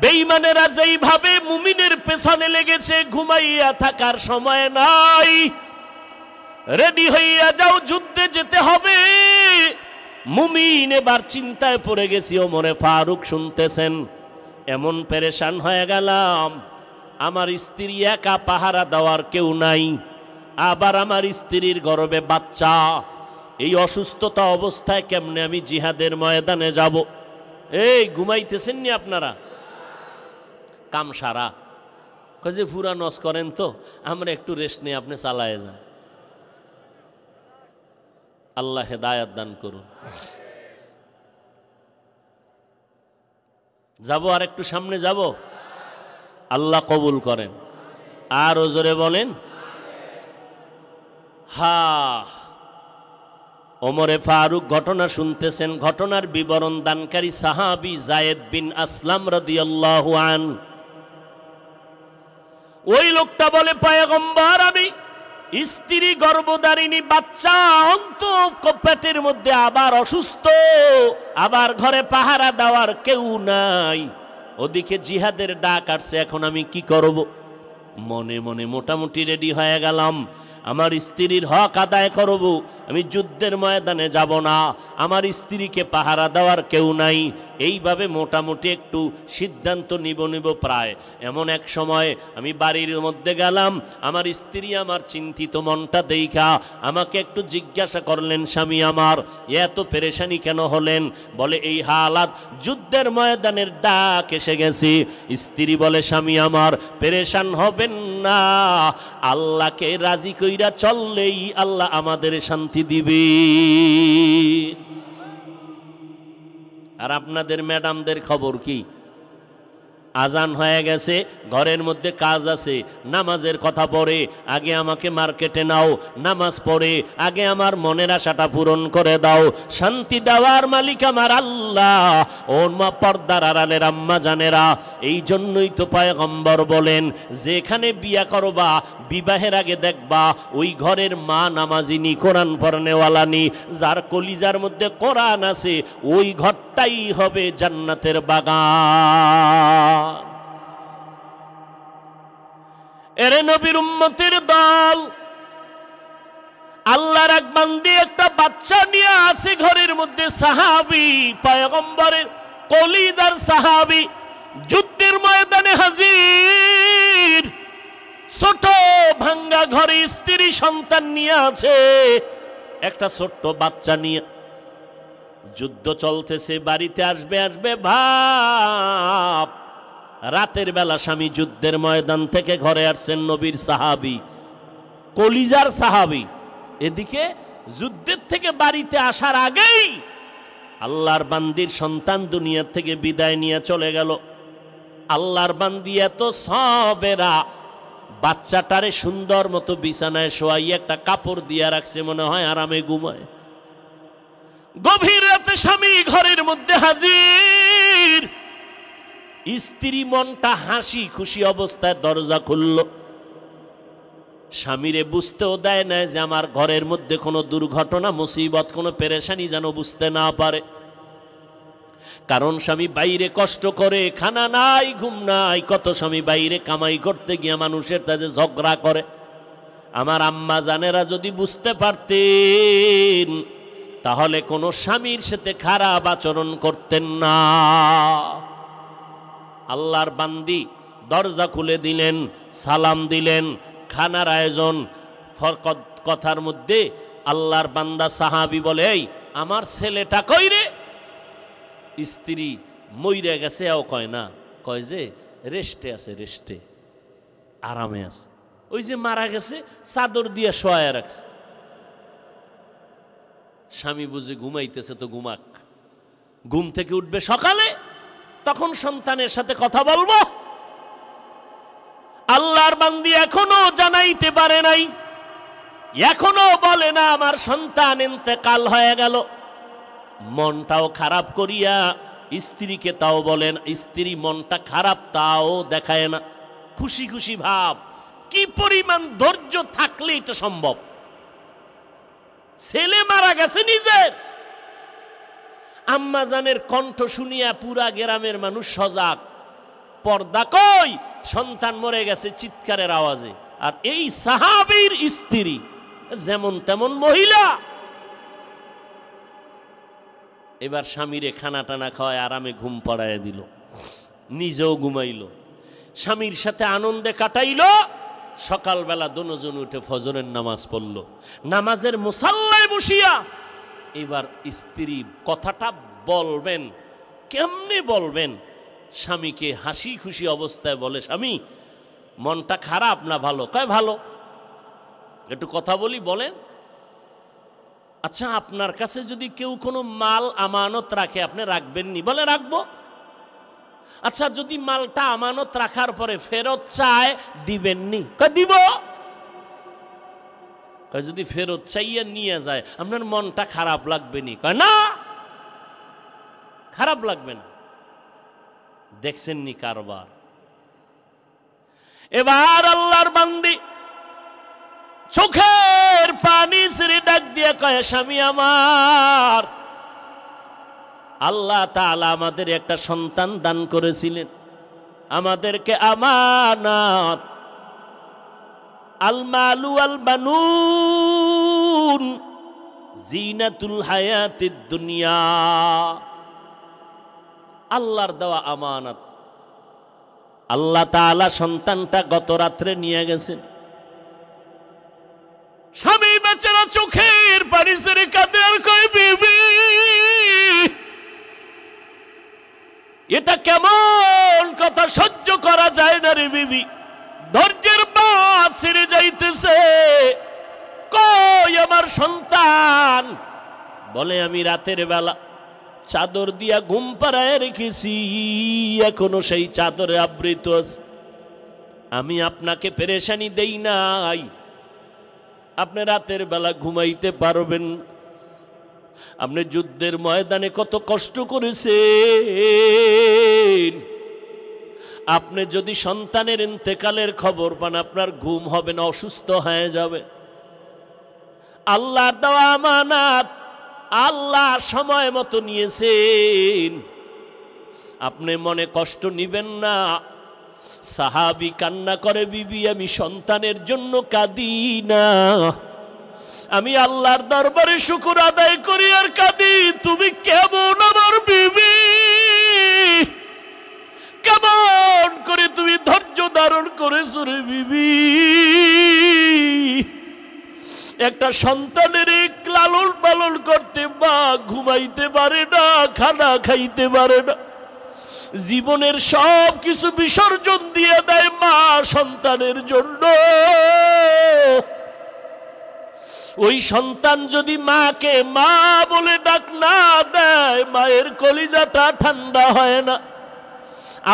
বেঈমানেরা যেইভাবে মুমিনের পেছনে লেগেছে, ঘুমাইয়া থাকার সময় নাই, রেডি হইয়া যাও, যুদ্ধে যেতে হবে। মুমিন এবার চিন্তায় পড়ে গেছি। ওমরে ফারুক শুনতেছেন, এমন পেরেশান হয়ে গেলাম, আমার স্ত্রী একা পাহারা দেওয়ার কেউ নাই, আবার আমার স্ত্রীর গর্ভে বাচ্চা। এই অসুস্থতা অবস্থায় কেমনে আমি জিহাদের ময়দানে যাব? এই ঘুমাইতেছেন নি আপনারা? কাম সারা যে পুরা নস করেন তো, আমরা একটু রেস্ট নিয়ে আপনি চালায় যান। আল্লাহ হেদায়াত দান করুন। যাব আর একটু সামনে যাব, আল্লাহ কবুল করেন। আর ওজোরে বলেন হা। ওমরে ফারুক ঘটনা শুনতেছেন, ঘটনার বিবরণ দানকারী সাহাবী যায়েদ বিন আসলাম রাদিয়াল্লাহু আনহু। ওই লোকটা বলে, পয়গম্বর আমি স্ত্রী গর্ভধারিণী, বাচ্চা অন্ত পেটের মধ্যে, আবার অসুস্থ, আবার ঘরে পাহারা দেওয়ার কেউ নাই, ওদিকে জিহাদের ডাক আসছে, এখন আমি কি করব? মনে মনে মোটামুটি রেডি হয়ে গেলাম, আমার স্ত্রীর হক আদায় করব, আমি যুদ্ধের ময়দানে যাব না, আমার স্ত্রীকে পাহারা দেওয়ার কেউ নাই। এইভাবে মোটামুটি একটু সিদ্ধান্ত নিব প্রায়। এমন এক সময় আমি বাড়ির মধ্যে গেলাম, আমার স্ত্রী আমার চিন্তিত মনটা দেখা আমাকে একটু জিজ্ঞাসা করলেন, স্বামী আমার এত পেরেশানি কেন হলেন? বলে এই হালাত, যুদ্ধের ময়দানের ডাক এসে গেছে। স্ত্রী বলে, স্বামী আমার পেরেশান হবেন না, আল্লাহকে রাজি কইরা চললেই আল্লাহ আমাদের শান্তি দিবে। আর আপনাদের ম্যাডামদের খবর কি? আজান হয়ে গেছে, ঘরের মধ্যে কাজ আছে, নামাজের কথা পড়ে, আগে আমাকে মার্কেটে নাও, নামাজ পড়ে আগে আমার মনের আশাটা পূরণ করে দাও। শান্তি দেওয়ার মালিক আমার আল্লাহ। ওর মা পর্দার আড়ালের আম্মা জানেরা, এই জন্যই তো পয়গম্বর বলেন, যেখানে বিয়া করবা বিবাহের আগে দেখবা ওই ঘরের মা নামাজিনী, কোরআন পড়নেওয়ালানি, যার কলিজার মধ্যে কোরআন আছে, ওই ঘরটাই হবে জান্নাতের বাগান। এরে নবীর উম্মতের দল, আল্লাহর এক বান্দি একটা বাচ্চা নিয়ে আসে ঘরের মধ্যে, সাহাবী, পয়গম্বরের কলিজার সাহাবী, যুদ্ধের ময়দানে হাজির। ছোট ভাঙ্গা ঘরে স্ত্রী সন্তান নিয়ে আছে, একটা ছোট্ট বাচ্চা নিয়ে যুদ্ধ চলতেছে, বাড়িতে আসবে ভাব। রাতের বেলা স্বামী যুদ্ধের ময়দান থেকে ঘরে আসছেন, নবীর সাহাবী, কলিজার সাহাবী। এদিকে যুদ্ধের থেকে বাড়িতে আসার আগেই আল্লাহর বান্দির সন্তান দুনিয়া থেকে বিদায় নিয়ে চলে গেল। আল্লাহর বান্দি এত সবেরা, বাচ্চাটারে সুন্দর মতো বিছানায় শোয়াই একটা কাপড় দিয়ে রাখছে, মনে হয় আরামে ঘুমায়। গভীর রাতে স্বামী ঘরের মধ্যে হাজির, স্ত্রী মনটা হাসি খুশি অবস্থায় দরজা খুলল। স্বামীরে বুঝতেও দেয় না যে আমার ঘরের মধ্যে কোনো দুর্ঘটনা, মুসিবত, কোনো পেরেশানি যেন বুঝতে না পারে। কারণ স্বামী বাইরে কষ্ট করে, খানা নাই, ঘুম নাই, কত স্বামী বাইরে কামাই করতে গিয়ে মানুষের তাদের ঝগড়া করে। আমার আম্মা জানেরা যদি বুঝতে পারতেন, তাহলে কোনো স্বামীর সাথে খারাপ আচরণ করতেন না। আল্লাহর বান্দি দরজা খুলে দিলেন, সালাম দিলেন, খানার আয়োজন। কথার মধ্যে আল্লাহর বান্দা সাহাবী বলে, এই আমার ছেলেটা কই রে? স্ত্রী মইরে গেছে, এও কয় না, কয় যে রেস্টে আছে, রেস্টে আরামে আছে। ওই যে মারা গেছে, চাদর দিয়ে শোয়া রাখছে। স্বামী বুঝে ঘুমাইতেছে, তো ঘুমাক, ঘুম থেকে উঠবে সকালে, তখন সন্তানের সাথে কথা বলবো। আল্লাহর বান্দি এখনো জানাইতে পারে নাই, এখনো বলে না আমার সন্তান ইন্তেকাল হয়ে গেল। মনটাও খারাপ করিয়া স্ত্রীকে তাও বলেন, স্ত্রী মনটা খারাপ তাও দেখায় না, খুশি খুশি ভাব। কি পরিমাণ ধৈর্য থাকলে এটা সম্ভব? ছেলে মারা গেছে নিজের। আম্মা জানের কণ্ঠ শুনিয়া পুরা গ্রামের মানুষ সজাগ। পর্দা কই? সন্তান মরে গেছে চিৎকারের আওয়াজে। আর এই সাহাবীর স্ত্রী যেমন তেমন মহিলা। এবার স্বামীরে খানা টানা খাওয়ায় আরামে ঘুম পড়ায় দিল। নিজেও ঘুমাইল, স্বামীর সাথে আনন্দে কাটাইল। সকালবেলা দুজন উঠে ফজরের নামাজ পড়ল, নামাজের মুসাল্লায় বসিয়া এবার স্ত্রী কথাটা বলবেন, কেমনে বলবেন? স্বামীকে হাসি খুশি অবস্থায় বলে, স্বামী মনটা খারাপ না ভালো? কয় ভালো। একটু কথা বলি, বলেন। আচ্ছা, আপনার কাছে যদি কেউ কোনো মাল আমানত রাখে, আপনি রাখবেন নি? বলে রাখবো। আচ্ছা, যদি মালটা আমানত রাখার পরে ফেরত চায়, দিবেননি? কয় দিব। কয় যদি ফেরত চাইয়া নিয়ে যায়, আপনার মনটা খারাপ লাগবে নি? কয় না, খারাপ লাগবে না। দেখছেন নি কারবার? এবার আল্লাহর বান্দি চোখের পানি ছেড়ে ডাক দিয়া কয়, স্বামী আমার, আল্লাহ তাআলা আমাদের একটা সন্তান দান করেছিলেন, আমাদেরকে আমানত। আল মালু আল বানুন জিনাতুল হায়াতিদ দুনিয়া, আল্লাহর দেওয়া আমানত। আল্লাহ তাআলা সন্তানটা গত রাত্রে নিয়ে গেছেন। স্বামী বেচারা চোখের পানি ছেড়ে কাঁদে আর কয়, বিবি এটা কেমন কথা, সহ্য করা যায় না রে বিবি, ধৈর্যের বাঁধ ছিঁড়ে যাইতেছে। কই আমার সন্তান? বলে, আমি রাতের বেলা চাদর দিয়া ঘুম পাড়ায় রেখেছি, এখনো সেই চাদরে আবৃত আছে। আমি আপনাকে পেরেশানি দেই নাই, আপনি রাতের বেলা ঘুমাইতে পারবেন। আপনি যুদ্ধের ময়দানে কত কষ্ট করেছেন, আপনি যদি সন্তানের ইন্তেকালের খবর পান, আপনার ঘুম হবে না, অসুস্থ হয়ে যাবে। আল্লাহর দেওয়া আমানত আল্লাহ সময় মতো নিয়েছেন, আপনি মনে কষ্ট নিবেন না। সাহাবী কান্না করে, বিবি আমি সন্তানের জন্য কাঁদি না, আমি আল্লাহর দরবারে শুকর আদায় করি আর কাঁদি। তুমি কেমন আমার বিবি, কেমন করে তুমি ধৈর্য ধারণ করেছো রে বিবি? একটা সন্তানের লালন পালন করতে মা ঘুমাইতে পারে না, খানা খাইতে পারে না, জীবনের সব কিছু বিসর্জন দিয়ে দেয় মা সন্তানের জন্য। ওই সন্তান যদি মাকে মা বলে ডাক না দেয়, মায়ের কলিজাটা ঠান্ডা হয় না।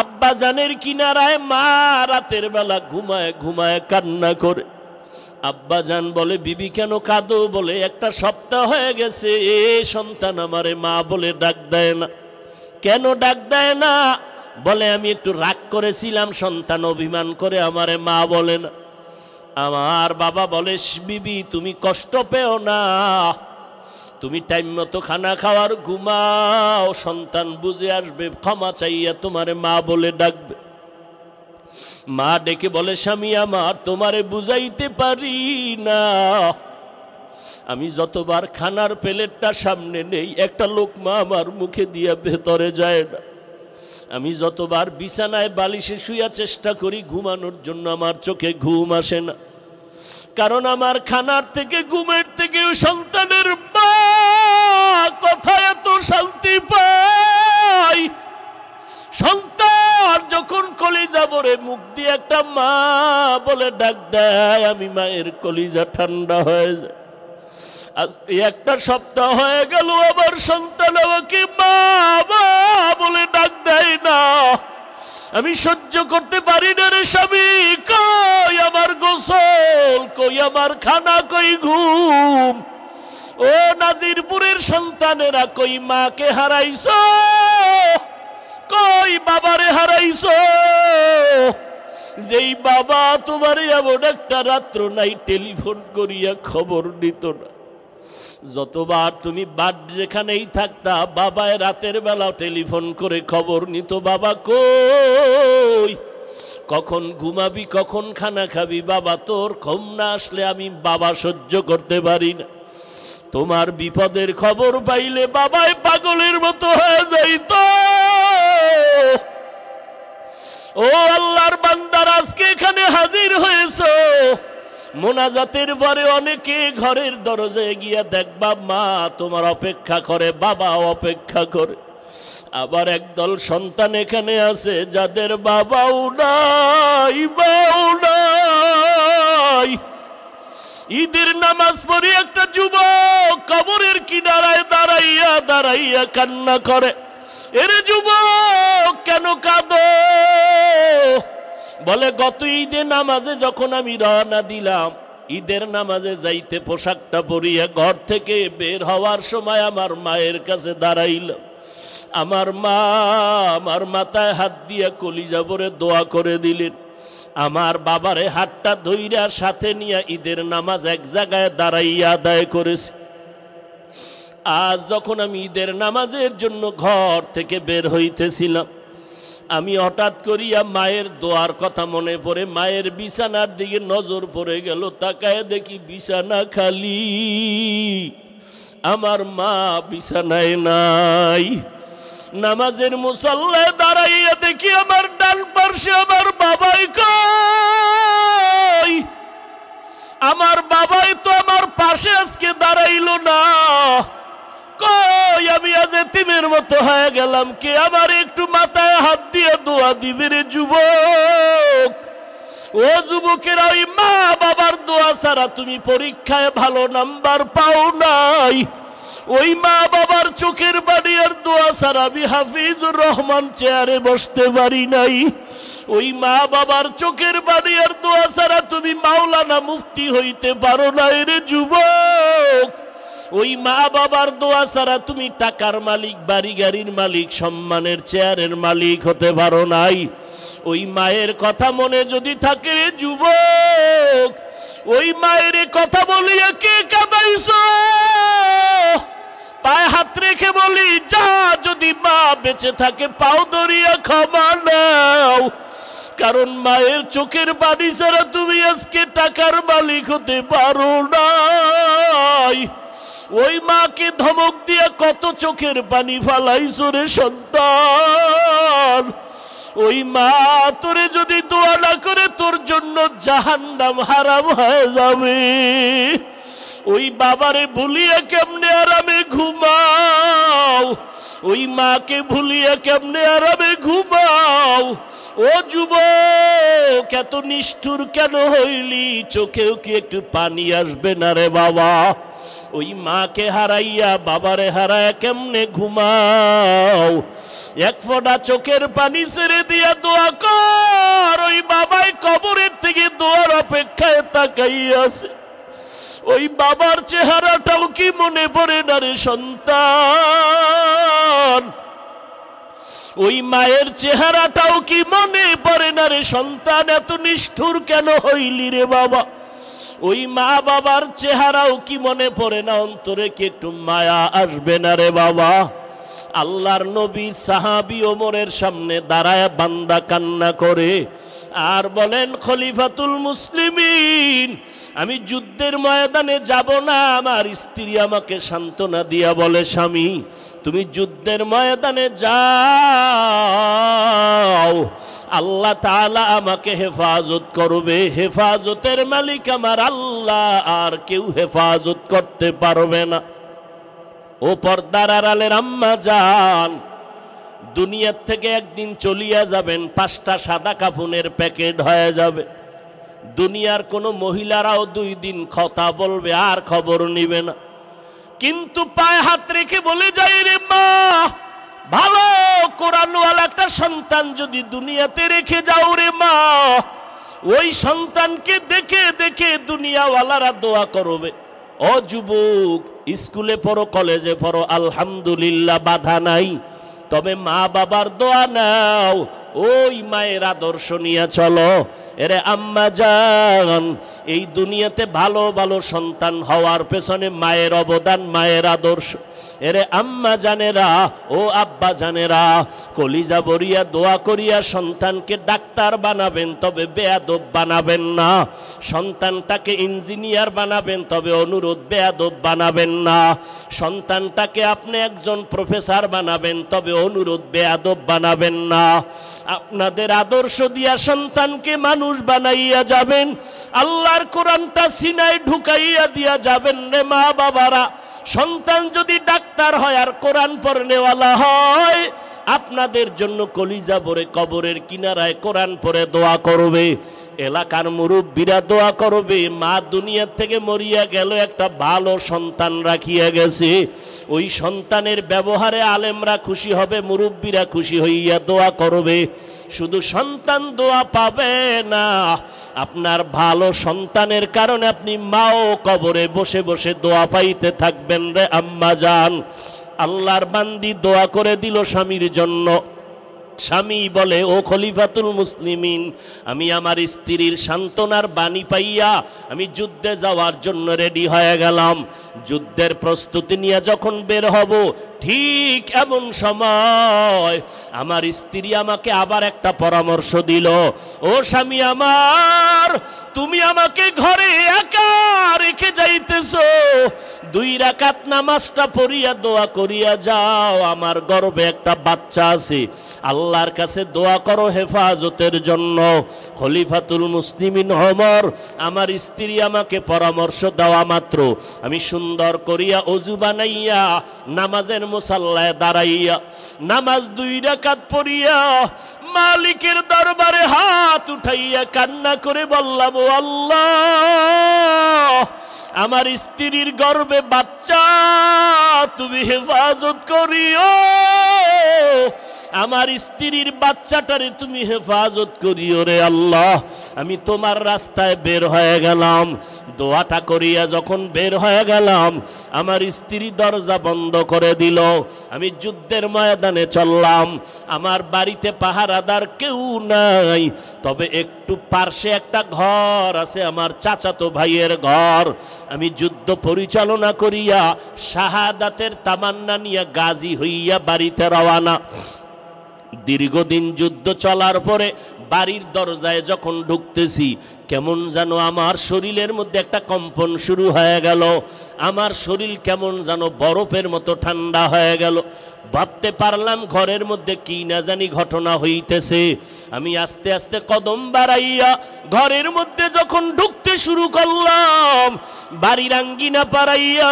আব্বা জানের কিনারায় মা রাতের বেলা ঘুমায় ঘুমায় কান্না করে। আব্বা জান বলে, বিবি কেন কাঁদো? বলে, একটা সপ্তাহ হয়ে গেছে এ সন্তান আমারে মা বলে ডাক দেয় না। কেন ডাক দেয় না? বলে, আমি একটু রাগ করেছিলাম, সন্তান অভিমান করে আমারে মা বলে না। আমার বাবা বলে, বিবি তুমি কষ্ট পেও না, তুমি টাইম মতো খানা খাওয়ার ঘুমাও, সন্তান বুঝে আসবে, ক্ষমা চাইয়া তোমারে মা বলে ডাকবে। মা ডেকে বলে, স্বামী আমার, তোমারে বুঝাইতে পারি না, আমি যতবার খানার প্লেটটা সামনে নেই, একটা লোকমা আমার মুখে দিয়ে ভেতরে যায় না। আমি যতবার বিছানায় বালিশে শুয়া চেষ্টা করি ঘুমানোর জন্য, আমার চোখে ঘুম আসে না। কারণ আমার খানার থেকে, ঘুমের থেকে সন্তানের মা কথা এত শান্তি পাই। সন্তান যখন কলিজা ভরে মুখ দিয়ে একটা মা বলে ডাক দেয়, আমি মায়ের কলিজা ঠান্ডা হয়ে যায়। আজ একটা সপ্তাহ হয়ে গেল, আমার সন্তান আমাকে মা মা বলে ডাক দেয় না। আমি সহ্য করতে পারি না রে স্বামী। কই আমার গোসল, কই আমার খানা, কই ঘুম? ও নাজিরপুরের সন্তানেরা, কই মাকে হারাইছো, কই বাবারে হারাইছো? যেই বাবা তোমারে এমন একটা রাত্র নাই টেলিফোন করিয়া খবর নিত না। যতবার তুমি বাদ যেখানেই থাকতা, বাবায় রাতের বেলা টেলিফোন করে খবর নিত, বাবা কই, কখন ঘুমাবি, কখন খানা খাবি? বাবা তোর ঘুম না আসলে আমি বাবা সহ্য করতে পারি না। তোমার বিপদের খবর পাইলে বাবায় পাগলের মতো হয়ে যাইত। ও আল্লাহর বান্দারা, আজকে এখানে হাজির হয়েছো, মোনাজাতের পরে অনেকে ঘরের দরজায় গিয়া দেখবা মা তোমার অপেক্ষা করে, বাবা অপেক্ষা করে। আবার একদল সন্তান এখানে আছে যাদের বাবাও নাই, মাও নাই। ঈদের নামাজ পড়ে একটা যুবক কবরের কিনারায় দাঁড়াইয়া দাঁড়াইয়া কান্না করে। এরে যুবক কেন কাঁদো? বলে গত ঈদের নামাজে যখন আমি রওনা দিলাম, ঈদের নামাজে যাইতে পোশাকটা পরিয়া ঘর থেকে বের হওয়ার সময় আমার মায়ের কাছে দাঁড়াইলাম। আমার মা আমার মাথায় হাত দিয়া কলিজা ভরে দোয়া করে দিলেন। আমার বাবারে হাতটা ধইরা সাথে নিয়ে ঈদের নামাজ এক জায়গায় দাঁড়াইয়া আদায় করেছি। আজ যখন আমি ঈদের নামাজের জন্য ঘর থেকে বের হইতেছিলাম, আমি হঠাৎ করিয়া মায়ের দোয়ার কথা মনে পড়ে মায়ের বিছানার দিকে নজর পড়ে গেল। তাকায় দেখি বিছানা খালি, আমার মা বিছানায় নাই। নামাজের মুসল্লায় দাঁড়াইয়া দেখি আমার ডান পার্শ্বে আমার বাবাই কই? আমার বাবাই তো আমার পাশে আজকে দাঁড়াইলো না। কই আমি আজ এতিমের মতো হয়ে গেলাম, কে আমার একটু মাথায় হাত দিয়ে দোয়া দিবে রে যুবক? ও যুবকেরা, ওই মা বাবার দোয়া ছাড়া তুমি পরীক্ষায় ভালো নাম্বার পাও নাই। ওই মা বাবার চোখের পানি আর দোয়া ছাড়া আমি হাফিজুর রহমান চেয়ারে বসতে পারি নাই। ওই মা বাবার চোখের পানি আর দোয়া ছাড়া তুমি মাওলানা মুফতি হইতে পারো না রে যুবক। ওই মা বাবার দোয়া ছাড়া তুমি টাকার মালিক, বাড়ি গাড়ির মালিক, সম্মানের চেয়ারের মালিক হতে পারো নাই। ওই মায়ের কথা মনে যদি থাকে রে যুবক, ওই মায়ের কথা বলিয়া কে কাঁদাইছো? পায়ে হাত রেখে বলি, যা যদি মা বেঁচে থাকে পাও ধরিয়া ক্ষমা নাও। কারণ মায়ের চোখের পানি ছাড়া তুমি আজকে টাকার মালিক হতে পারো নাই। ওই মাকে ধমক দিয়া কত চোখের পানি ফালাইছো রে সন্তান। ওই মা তোরে যদি দোয়া না করে তোর জন্য জাহান্নাম হারাম হয়ে যাবে। ওই বাবারে ভুলিয়া কেমনে আরামে ঘুমাও? ওই মাকে ভুলিয়া কেমনে আরামে ঘুমাও? ও যুবক, এত নিষ্ঠুর কেন হইলি? চোখেও কি একটু পানি আসবে না রে বাবা? ওই মাকে হারাইয়া বাবারে হারায় কেমনে ঘুমাও? এক ফোঁটা চোখের পানি ছেড়ে দিয়া দোয়া কর। ওই বাবাই কবরের থেকে দোয়ার অপেক্ষায় তাকাইয়াছে। ওই বাবার চেহারাটাও কি মনে পড়ে না রে সন্তান? ওই মায়ের চেহারাটাও কি মনে পড়ে না রে সন্তান? এত নিষ্ঠুর কেন হইলি রে বাবা? ওই মা বাবার চেহারাও কি মনে পড়ে না? অন্তরে কি একটু মায়া আসবে না রে বাবা? আল্লাহর নবী সাহাবী ওমরের সামনে দাঁড়ায় বান্দা কান্না করে আর বলেন, খলিফাতুল মুসলিমিন, আমি যুদ্ধের ময়দানে যাব না। আমার স্ত্রী আমাকে সান্ত্বনা দিয়া বলে, স্বামী তুমি যুদ্ধের ময়দানে যাও, আল্লাহ তাআলা আমাকে হেফাজত করবে। হেফাজতের মালিক আমার আল্লাহ, আর কেউ হেফাজত করতে পারবে না। ও পর্দার আড়ালের আম্মা জান, দুনিয়ার থেকে একদিন চলিয়া যাবেন, 5টা সাদা কাফনের প্যাকেট হয়ে যাবে। দুনিয়ার কোনো মহিলারাও 2 দিন কথা বলবে আর খবর নিবে না। কিন্তু পায়ে হাত রেখে বলে যাই রে মা, ভালো কোরআনওয়ালা একটা সন্তান যদি দুনিয়াতে রেখে যাও রে মা, ওই সন্তানকে দেখে দেখে দুনিয়াওয়ালারা দোয়া করবে। ও যুবক, স্কুলে পড়ো, কলেজে পড়ো, আলহামদুলিল্লাহ বাধা নাই, তবে মা বাবার দোয়া নাও, ওই মায়ের আদর্শ নিয়ে চলো। এরে আম্মা জান, এই দুনিয়াতে ভালো ভালো সন্তান হওয়ার পেছনে মায়ের অবদান, মায়ের আদর্শ। এরে আম্মা জানেরা, ও আব্বা জানেরা, কলিজা বরিয়া দোয়া করিয়া সন্তানকে ডাক্তার বানাবেন, তবে বেয়াদব বানাবেন না। সন্তানটাকে ইঞ্জিনিয়ার বানাবেন, তবে অনুরোধ বেয়াদব বানাবেন না। সন্তানটাকে আপনি একজন প্রফেসর বানাবেন, তবে অনুরোধ বেয়াদব বানাবেন না। আপনাদের আদর্শ দিয়া সন্তানকে মানুষ বানাইয়া যাবেন, আল্লাহর কোরআনটা সিনায় ঢুকাইয়া দিয়া যাবেন রে মা বাবারা। সন্তান যদি ডাক্তার হয় আর কোরআন পড়নেওয়ালা হয়, আপনাদের জন্য কলিজা ভরে কবরের কিনারায় কোরআন পড়ে দোয়া করবে, এলাকার মুরব্বীরা দোয়া করবে, মা দুনিয়ার থেকে মরিয়া গেল একটা ভালো সন্তান রাখিয়া গেছে। ওই সন্তানের ব্যবহারে আলেমরা খুশি হবে, মুরব্বীরা খুশি হইয়া দোয়া করবে। শুধু সন্তান দোয়া পাবে না, আপনার ভালো সন্তানের কারণে আপনি মাও কবরে বসে বসে দোয়া পাইতে থাকবেন রে আম্মা জান। আল্লাহর বান্দি দোয়া করে দিল স্বামীর জন্য। স্বামী বলে, ও খলিফাতুল মুসলিমিন, আমি আমার স্ত্রীর সান্ত্বনার বাণী পাইয়া আমি যুদ্ধে যাওয়ার জন্য রেডি হয়ে গেলাম। যুদ্ধের প্রস্তুতি নিয়ে যখন বের হব, ঠিক এমন সময় আমার স্ত্রী আমাকে আবার একটা পরামর্শ দিল, ও স্বামী আমার, তুমি আমাকে ঘরে একা রেখে যাইতেছো, 2 রাকাত নামাজটা পড়িয়া দোয়া করিয়া যাও, আমার গর্ভে একটা বাচ্চা আছে, আল্লাহর কাছে দোয়া করো হেফাজতের জন্য। খলিফাতুল মুসলিমিন ওমর, আমার স্ত্রী আমাকে পরামর্শ দেওয়া মাত্র আমি সুন্দর করিয়া ওযু বানাইয়া নামাজের মুসাল্লায় দাঁড়াইয়া নামাজ 2 রাকাত পড়িয়া মালিকের দরবারে হাত উঠাইয়া কান্না করে বললাম, ও আল্লাহ, আমার স্ত্রীর গর্ভে বাচ্চা তুমি হেফাজত করিও, আমার স্ত্রীর বাচ্চাটারে তুমি হেফাজত করিও রে আল্লাহ। আমি তোমার রাস্তায় বের হয়ে গেলাম। দোয়াটা করিয়া যখন বের হয়ে গেলাম, আমার স্ত্রী দরজা বন্ধ করে দিল। আমি যুদ্ধের ময়দানে চললাম। আমার বাড়িতে পাহারাদার কেউ নাই, তবে একটু পার্শ্বে একটা ঘর আছে, আমার চাচাতো ভাইয়ের ঘর। আমি যুদ্ধ পরিচালনা করিয়া শাহাদাতের তামান্না নিয়ে গাজী হইয়া বাড়িতে রওয়ানা। দীর্ঘদিন যুদ্ধ চলার পরে বাড়ির দরজায় যখন ঢুকতেছি, কেমন যেন আমার শরীরের মধ্যে একটা কম্পন শুরু হয়ে গেল। আমার শরীর কেমন যেন বরফের মতো ঠান্ডা হয়ে গেল। ভাবতে পারলাম ঘরের মধ্যে কি না জানি ঘটনা হইতেছে। আমি আস্তে আস্তে কদম বাড়াইয়া ঘরের মধ্যে যখন ঢুকতে শুরু করলাম, বাড়ির আঙ্গিনা পাড়াইয়া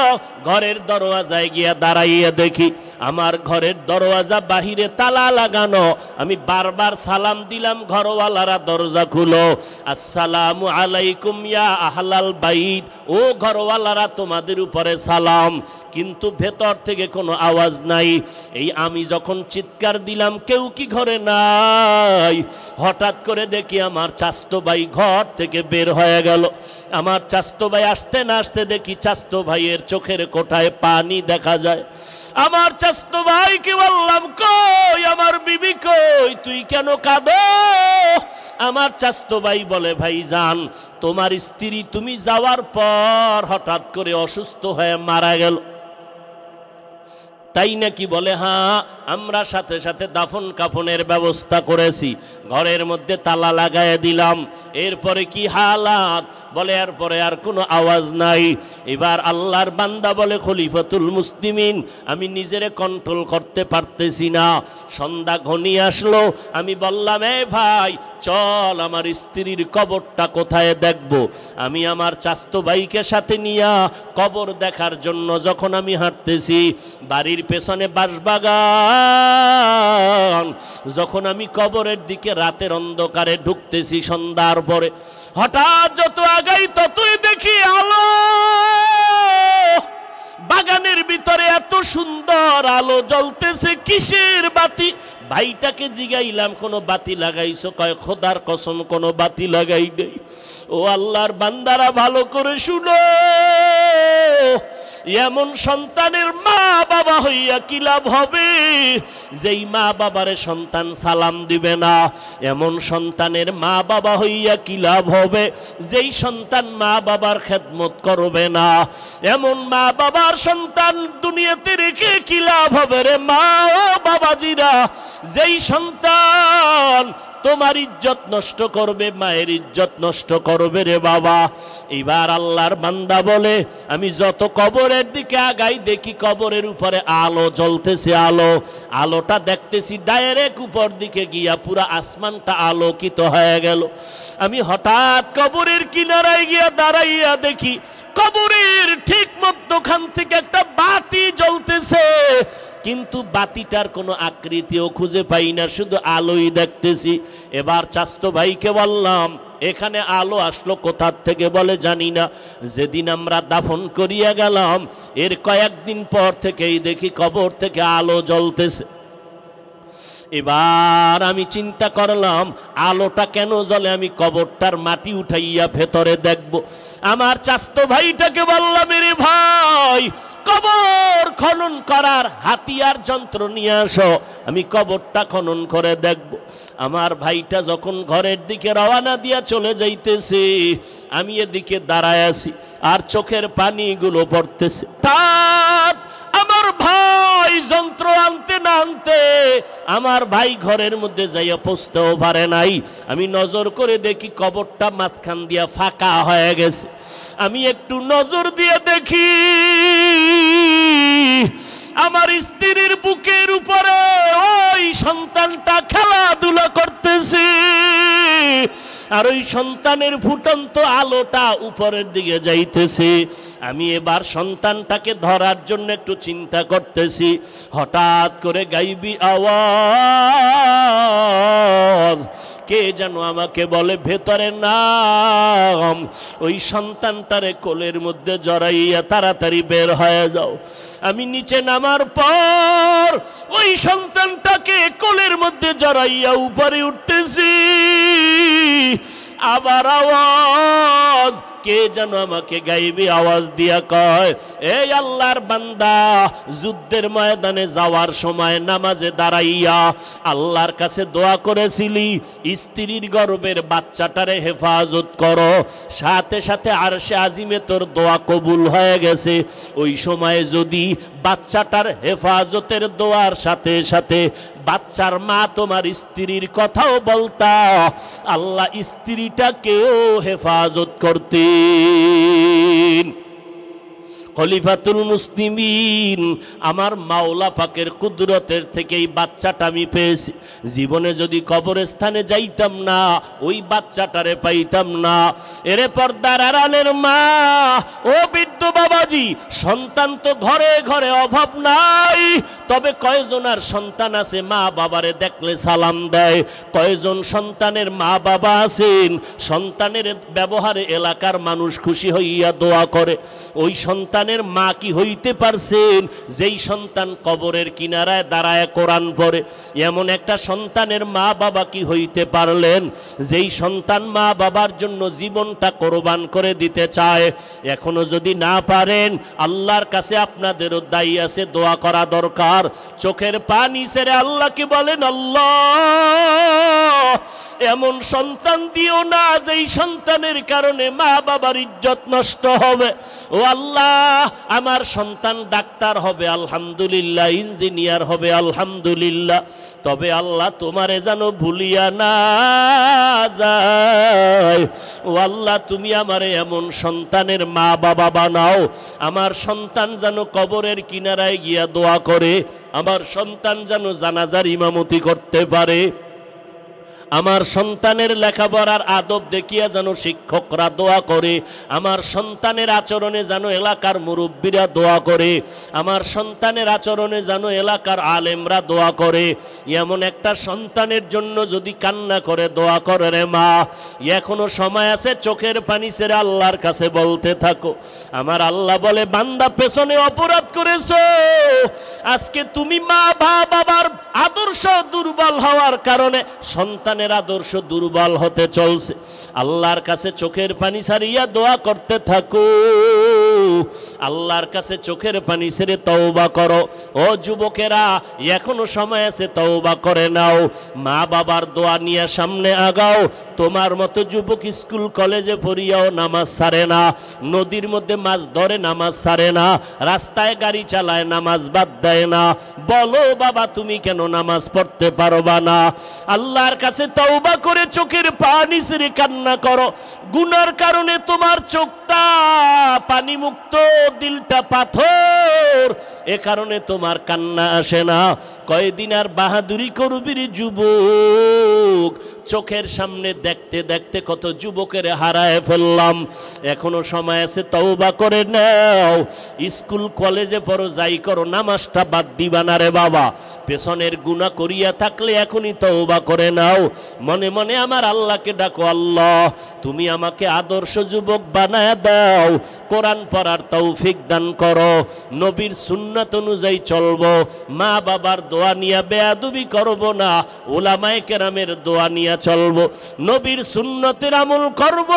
ঘরের দরওয়াজায় গিয়া দাঁড়াইয়া দেখি আমার ঘরের দরওয়াজা বাহিরে তালা লাগানো। আমি বারবার সালাম দিলাম, ঘরওয়ালারা দরজা খুলো, আসসালামু আলাইকুম ইয়া আহলাল বাইত, ও ঘরওয়ালারা তোমাদের উপরে সালাম, কিন্তু ভেতর থেকে কোনো আওয়াজ নাই। এই আমি যখন চিৎকার দিলাম, কেউ কি ঘরে নাই, হঠাৎ করে দেখি আমার চাচতো ভাই ঘর থেকে বের হয়ে গেল। আমার চাচতো ভাই আসতে না আসতে দেখি চাচতো ভাইয়ের চোখের কোঠায় পানি দেখা যায়। আমার চাচতো ভাইকে বললাম, কই আমার বিবি কই, তুই কেন কাঁদো? আমার চাচতো ভাই বলে, ভাইজান, তোমার স্ত্রী তুমি যাওয়ার পর হঠাৎ করে অসুস্থ হয়ে মারা গেল। তাই নাকি? বলে, হ্যাঁ, আমরা সাথে সাথে দাফন কাফনের ব্যবস্থা করেছি, ঘরের মধ্যে তালা লাগায় দিলাম। এরপরে কি হালাত? বলে, এরপরে আর কোনো আওয়াজ নাই। এবার আল্লাহর বান্দা বলে, খলিফাতুল মুসলিমিন, আমি নিজেরে কন্ট্রোল করতে পারতেছি না। সন্ধ্যা ঘনিয়ে আসলো। আমি বললাম, এ ভাই, চল আমার স্ত্রীর কবরটা কোথায় দেখব। আমি আমার চাচতো ভাইকে সাথে নিয়া কবর দেখার জন্য যখন আমি হাঁটতেছি, বাড়ির পেছনে বাঁশবাগান, যখন আমি কবরের দিকে রাতের অন্ধকারে ঢুকতেছি সন্ধ্যার পরে, হঠাৎ যত আগাই ততই দেখি আলো। বাগানের ভিতরে এত সুন্দর আলো জ্বলতেছে, কিসের বাতি? ভাইটাকে জিগাইলাম, কোনো বাতি লাগাইছো? কয়, খোদার কসম কোনো বাতি লাগাই নেই। ও আল্লাহর বান্দারা, ভালো করে শুনো, এমন সন্তানের মা বাবা হইয়া কি লাভ হবে? যেই মা বাবারে সন্তান সালাম দিবে না। এমন সন্তানের মা বাবা হইয়া কি লাভ হবে? যেই সন্তান মা বাবার খেদমত করবে না। এমন মা বাবার সন্তান দুনিয়াতে রেখে কি লাভ হবে রে মা বাবাজিরা, যেই সন্তান তোমার ইজ্জত নষ্ট করবে, মায়ের ইজ্জত নষ্ট করবে রে বাবা। এবার আল্লাহর বান্দা বলে, আমি যত কবরের দিকে আগাই দেখি কবরের উপরে আলো জ্বলতেছে, আলোটা দেখতেছি ডাইরেক্ট উপর দিকে গিয়া পুরা আসমানটা আলোকিত হয়ে গেল। আমি হঠাৎ কবরের কিনারায় গিয়া দাঁড়াইয়া দেখি কবরের ঠিক মধ্যখান থেকে একটা বাতি জ্বলতেছে, কিন্তু বাতিটার কোনো আকৃতিও খুঁজে পাই না, শুধু আলোই দেখতেছি। এবার চাচতো ভাইকে বললাম, এখানে আলো আসলো কোথা থেকে? বলে জানি না। যেদিন আমরা দাফন করিয়া গেলাম এর কয়েকদিন পর থেকেই দেখি কবর থেকে আলো জ্বলতেছে। এবার আমি চিন্তা করলাম আলোটা কেন জ্বলে, আমি কবরটার মাটি উঠাইয়া ভেতরে দেখব। আমার চাচতো ভাইটাকে বললাম, রে ভাই, কবর খনন করার হাতিয়ার যন্ত্র নিয়ে আসো, আমি কবরটা খনন করে দেখব। আমার ভাইটা যখন ঘরের দিকে রওনা দিয়া চলে যাইতেছে, আমি এদিকে দাঁড়ায় আছি আর চোখের পানিগুলো পড়তেছে। তার আমার ভাই যন্ত্র আনতে না আনতে আমার ভাই ঘরের মধ্যে যাইয়া পৌঁছতেও পারে নাই। আমি নজর করে দেখি কবরটা মাঝখান দিয়া ফাঁকা হয়ে গেছে। আমি একটু নজর দিয়ে দেখি আমার স্ত্রীর বুকের উপরে ওই সন্তানটা খেলাধুলা করতেছে, আর ওই সন্তানের ফুটন্ত আলোটা উপরের দিকে যাইতেছে। আমি এবার সন্তানটাকে ধরার জন্য একটু চিন্তা করতেছি, হঠাৎ করে গাইবি আওয়াজ কে যেন আমাকে বলে, ভেতরে নাম, ওই সন্তানটারে কোলের মধ্যে জড়াইয়া তাড়াতাড়ি বের হয়ে যাও। আমি নিচে নামার পর ওই সন্তানটাকে কোলের মধ্যে জড়াইয়া উপরে উঠতেছি, আবার আওয়াজ কে যেন আমাকে গাইবি আওয়াজ দিয়া কয়, এই আল্লাহর বান্দা, যুদ্ধের ময়দানে যাওয়ার সময় নামাজে দাঁড়াইয়া আল্লাহর কাছে দোয়া করেছিলি স্ত্রীর গর্ভের বাচ্চাটারে হেফাজত করো, সাথে সাথে আরশে আজিমে তোর দোয়া কবুল হয়ে গেছে। ওই সময় যদি বাচ্চাটার হেফাজতের দোয়ার সাথে সাথে বাচ্চার মা তোমার স্ত্রীর কথাও বলতা, আল্লাহ স্ত্রীটাকেও হেফাজত করতে। খলিফাতুল মুসলিমিন আমার মাওলা পাকের কুদরতের থেকে এই বাচ্চাটা আমি পেয়েছি। জীবনে যদি কবরস্থানে যাইতাম না, ওই বাচ্চাটারে পাইতাম না। এরে পর্দার আড়ালের মা, ও বৃদ্ধ বাবাজি, সন্তান তো ঘরে ঘরে অভাব নাই, তবে কয়জনার সন্তান আছে মা বাবারে দেখলে সালাম দেয়? কয়জন সন্তানের মা বাবা আছেন সন্তানের ব্যবহারে এলাকার মানুষ খুশি হইয়া দোয়া করে? ওই সন্তানের মা কি হইতে পারছেন যেই সন্তান কবরের কিনারায় দাঁড়ায় কোরআন পড়ে? এমন একটা সন্তানের মা বাবা কি হইতে পারলেন যেই সন্তান মা বাবার জন্য জীবনটা কোরবান করে দিতে চায়? এখনো যদি না পারেন, আল্লাহর কাছে আপনাদেরও দায়ী আছে, দোয়া করা দরকার। চোখের পানি ছেড়ে আল্লাহকে বলেন, আল্লাহ এমন সন্তান দিও না যেই সন্তানের কারণে মা বাবার ইজ্জত নষ্ট হবে। ও আল্লাহ, আমার সন্তান ডাক্তার হবে আলহামদুলিল্লাহ, ইঞ্জিনিয়ার হবে আলহামদুলিল্লাহ, তবে আল্লাহ তোমারে যেন ভুলিয়া না যায়। ও আল্লাহ, তুমি আমারে এমন সন্তানের মা বাবা বানাও, আমার সন্তান যেন কবরের কিনারায় গিয়া দোয়া করে, আমার সন্তান যেন জানাজার ইমামতি করতে পারে, আমার সন্তানের লেখাপড়ার আদব দেখিয়া যেন শিক্ষকরা দোয়া করে, আমার সন্তানের আচরণে যেন এলাকার মুরব্বীরা দোয়া করে, আমার সন্তানের আচরণে যেন এলাকার আলেমরা দোয়া করে। এমন একটা সন্তানের জন্য যদি কান্না করে দোয়া করে রে মা, এখনো সময় আছে, চোখের পানি ছেড়ে আল্লাহর কাছে বলতে থাকো। আমার আল্লাহ বলে, বান্দা পেছনে অপরাধ করেছো, আজকে তুমি মা বাবার আদর্শ আদর্শ দুর্বল হওয়ার কারণে সন্তানের আদর্শ দুর্বল হতে চলছে। আল্লাহর কাছে চোখের পানি ছাড়িয়া দোয়া করতে থাকো, আল্লাহর কাছে চোখের পানি ছেড়ে তওবা করো। ও যুবকেরা, এখনো সময় আছে, তওবা করে নাও। মা বাবার দোয়া নিয়ে সামনে আগাও। তোমার মতো যুবক স্কুল কলেজে পড়িয়াও নামাজ ছাড়ে না, নদীর মধ্যে মাছ ধরে নামাজ ছাড়ে না, রাস্তায় গাড়ি চালায় নামাজ বাদ দেয় না। বলো বাবা, তুমি কেন নামাজ পড়তে পারবা না? আল্লাহর কাছে তওবা করে চোখের পানি ছেড়ে কান্না করো। গুনার কারণে তোমার চোখটা পানি মুক্ত, দিলটা পাথর, এ কারণে তোমার কান্না আসে না। কয়দিন আর বাহাদুরি করবি রে যুবক? চোখের সামনে দেখতে দেখতে কত যুবকের হারায় ফেললাম। এখনো সময় আছে, তওবা করে নাও। স্কুল কলেজে পড়ো, যাই করো, নামাজটা বাদ দিবা না রে বাবা। পেছনের গুনাহ করিয়া থাকলে এখনই তওবা করে নাও। মনে মনে আমার আল্লাহকে ডাকো, আল্লাহ তুমি আমাকে আদর্শ যুবক বানায় দাও, কোরআন পড়ার তৌফিক দান করো, নবীর সুন্নাত অনুযায়ী চলবো, মা বাবার দোয়া নিয়ে বেয়াদবি করব না, উলামায়ে কেরামের দোয়া নিয়ে চলবো, নবীর সুন্নতের আমল করব,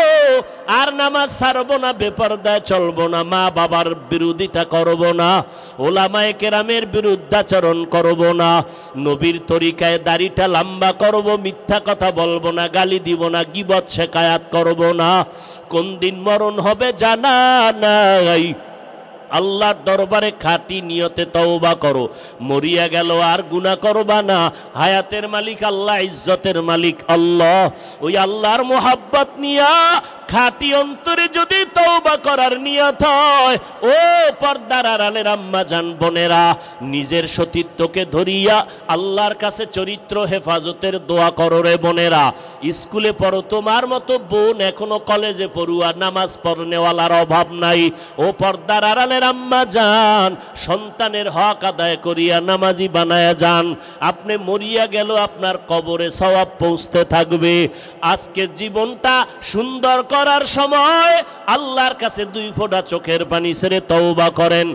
আর নামাজ ছাড়বো না, বেপরদায় চলবো না, মা বাবার বিরোধিতা করব না, উলামায়ে কেরামের বিরুদ্ধাচরণ করব না, নবীর তরিকায় দাড়িটা লম্বা করব, মিথ্যা কথা বলবো না, গালি দিব না, গীবত শেকায়াত করব না। কোন দিন মরণ হবে জানা নাই। আল্লাহর দরবারে খাঁটি নিয়তে তওবা করো। মরিয়া গেল আর গুনাহ করবা না। হায়াতের মালিক আল্লাহ, ইজ্জতের মালিক আল্লাহ। ওই আল্লাহর মোহাব্বত নিয়া খাঁটি অন্তরে যদি তওবা করার নিয়ত হয়, ও পর্দার আড়ালের আম্মা জান বোনেরা, নিজের সতীত্বকে ধরিয়া আল্লাহর কাছে চরিত্র হেফাজতের দোয়া করো রে বোনেরা। স্কুলে পড়ো, তোমার মতো বোন এখনো কলেজে পড়ুয়া, নামাজ পড়নেওয়ালার অভাব নাই। ও পর্দার আড়ালের আম্মা জান, সন্তানের হক আদায় করিয়া নামাজি বানায়া যান। আপনি মরিয়া গেল, আপনার কবরে সওয়াব পৌঁছতে থাকবে। আজকে জীবনটা সুন্দর করার সময় আল্লাহর কাছে 2 ফোঁটা চোখের পানি ছেড়ে তওবা করেন,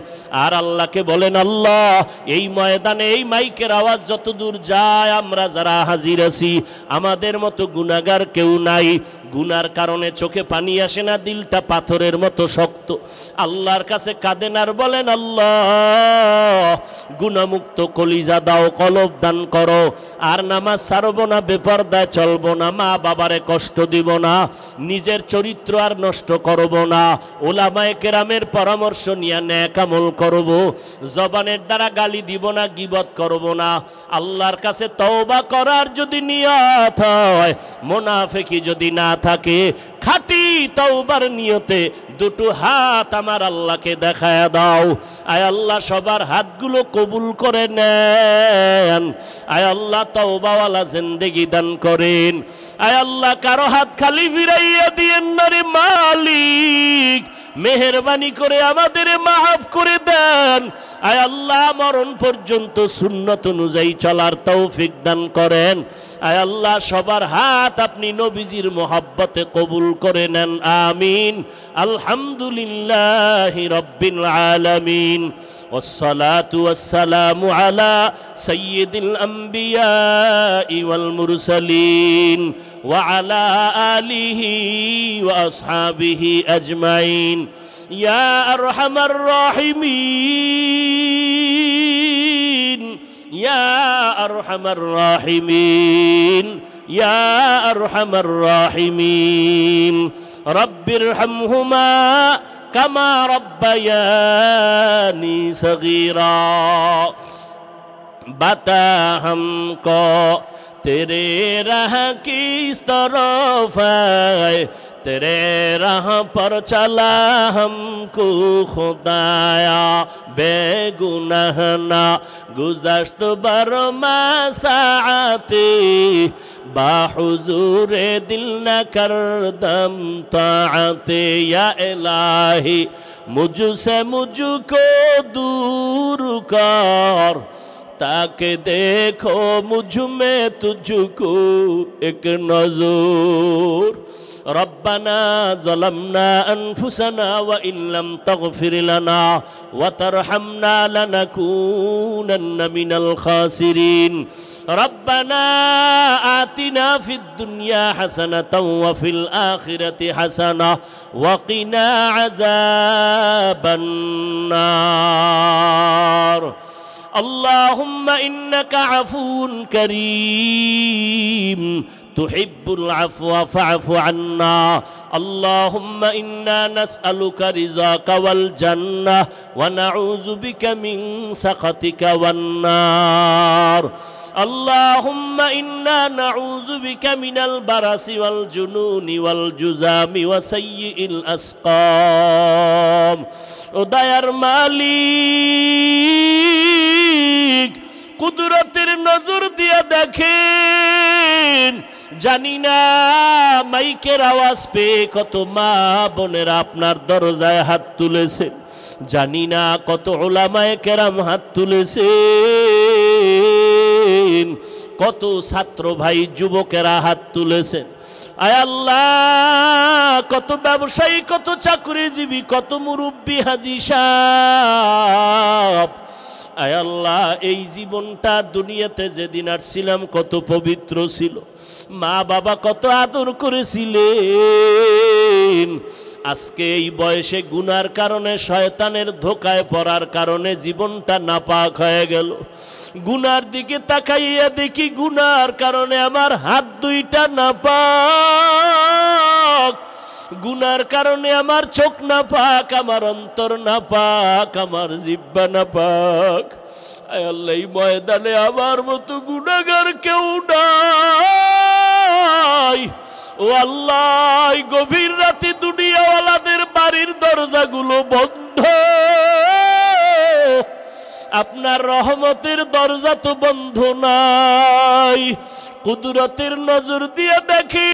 আর আল্লাহকে বলেন, আল্লাহ এই ময়দানে এই মাইকের আওয়াজ যত দূর যায়, আমরা যারা হাজির আছি, আমাদের মতো গুনাহগার কেউ নাই। গুনার কারণে চোখে পানি আসে না, দিলটা পাথরের মতো শক্ত। আল্লাহর কাছে কাঁদেন আর বলেন, আল্লাহ গুনাহমুক্ত কলিজা দাও, কলব দান করো, আর নামাজ ছাড়বো না, বেপরদায় চলবো না, মা বাবারে কষ্ট দিব না, নিজের চরিত্র আর নষ্ট করব না, উলামায়ে কেরামের পরামর্শ নিয়ে নেক আমল করব, জবানের দ্বারা গালি দিব না, গীবত করব না। আল্লাহর কাছে তওবা করার যদি নিয়ত হয়, মুনাফিকি যদি না থাকে, খাঁটি তওবার নিয়তে 2টো হাত আমার আল্লাহকে দেখায় দাও। আয় আল্লাহ সবার হাতগুলো কবুল করে নেন। আয় আল্লাহ তওবাওয়ালা জিন্দেগি দান করেন। আয় আল্লাহ কারো হাত খালি ফিরাইয়া দিয়েন না রে মালিক, মেহেরবানি করে আমাদের মাফ করে দেন। আয় আল্লাহ মরণ পর্যন্ত সুন্নত অনুযায়ী চলার তৌফিক দান করেন। আয় আল্লাহ সবার হাত আপনি নবীজির মোহাব্বতে কবুল করে নেন, আমিন। আলহামদুলিল্লাহি রাব্বিল আলামিন, ওয়াসসালাতু ওয়াসসালামু আলা সাইয়্যিদিল আমবিয়াই ওয়াল মুরসালিন ওয়া আলা আলিহি ওয়া আসহাবিহি আজমাইন। ইয়া আরহামার রাহিমিন, ইয়া আরহামার রাহিমিন, ইয়া আরহামার রাহিমিন। রব্বিরহামহুমা কামা রব্বায়ানি সগীরা। बता हमको तेरे राह किस तरफ है, तेरे राह पर चला हमको खुदाया, बेगुनाह ना गुज़श्त बरमा साआते, बाहुजूरे दिल न करदम ताअते। या इलाही मुझसे मुझको दूर कर, ताके देखो मुझ में तुझको एक नजर रब्बना ज़लमना अनफुसना व इन लम तग़फिर लना व तरहमना लनकूनन्न मिनल खासिरीन रब्बना आतिना फिद दुनिया हसनतन व फिल आखिरति हसना व क़िना अज़ाबन नार अल्लाहुम्मा इन्नका अफ़ून करीम तुहिब्बुल अफ़्वा फ़अफ़ु अन्ना अल्लाहुम्मा इन्ना नस्अलुका रिज़ाका वल जन्नह व नऊज़ु बिका मिन सख़तिका वन नार अल्लाहुम्मा इन्ना नऊज़ु बिका मिनल बरसि वल जुनूनि वल जुज़ामि व सय्यिल अस्क़ाम ओ दयार मालिक कुदरतेर नजर दिया देखें জানি না মাইকের আওয়াজ পেয়ে কত মা বোনেরা আপনার দরজায় হাত তুলেছেন জানি না কত উলামায়ে কেরাম হাত তুলেছেন কত ছাত্র ভাই যুবকেরা হাত তুলেছেন আয় আল্লাহ কত ব্যবসায়ী কত চাকরিজীবী কত মুরব্বি হাজী সাহেব আয় আল্লাহ এই জীবনটা দুনিয়াতে যেদিন আসছিলাম কত পবিত্র ছিল মা বাবা কত আদর করেছিলেন আজকে এই বয়সে গুনার কারণে শয়তানের ধোকায় পড়ার কারণে জীবনটা নাপাক হয়ে গেল গুনার দিকে তাকাইয়া দেখি গুনার কারণে আমার হাত দুইটা নাপাক গুনার কারণে আমার চোখ নাপাক আমার অন্তর নাপাক আমার জিহ্বা নাপাক আয় আল্লাহ এই ময়দানে আমার মতো গুনাহগার কেউ নাই ও আল্লাহ গভীর রাতে দুনিয়াওয়ালাদের বাড়ির দরজাগুলো বন্ধ আপনার রহমতের দরজা তো বন্ধ নাই কুদরতের নজর দিয়ে দেখি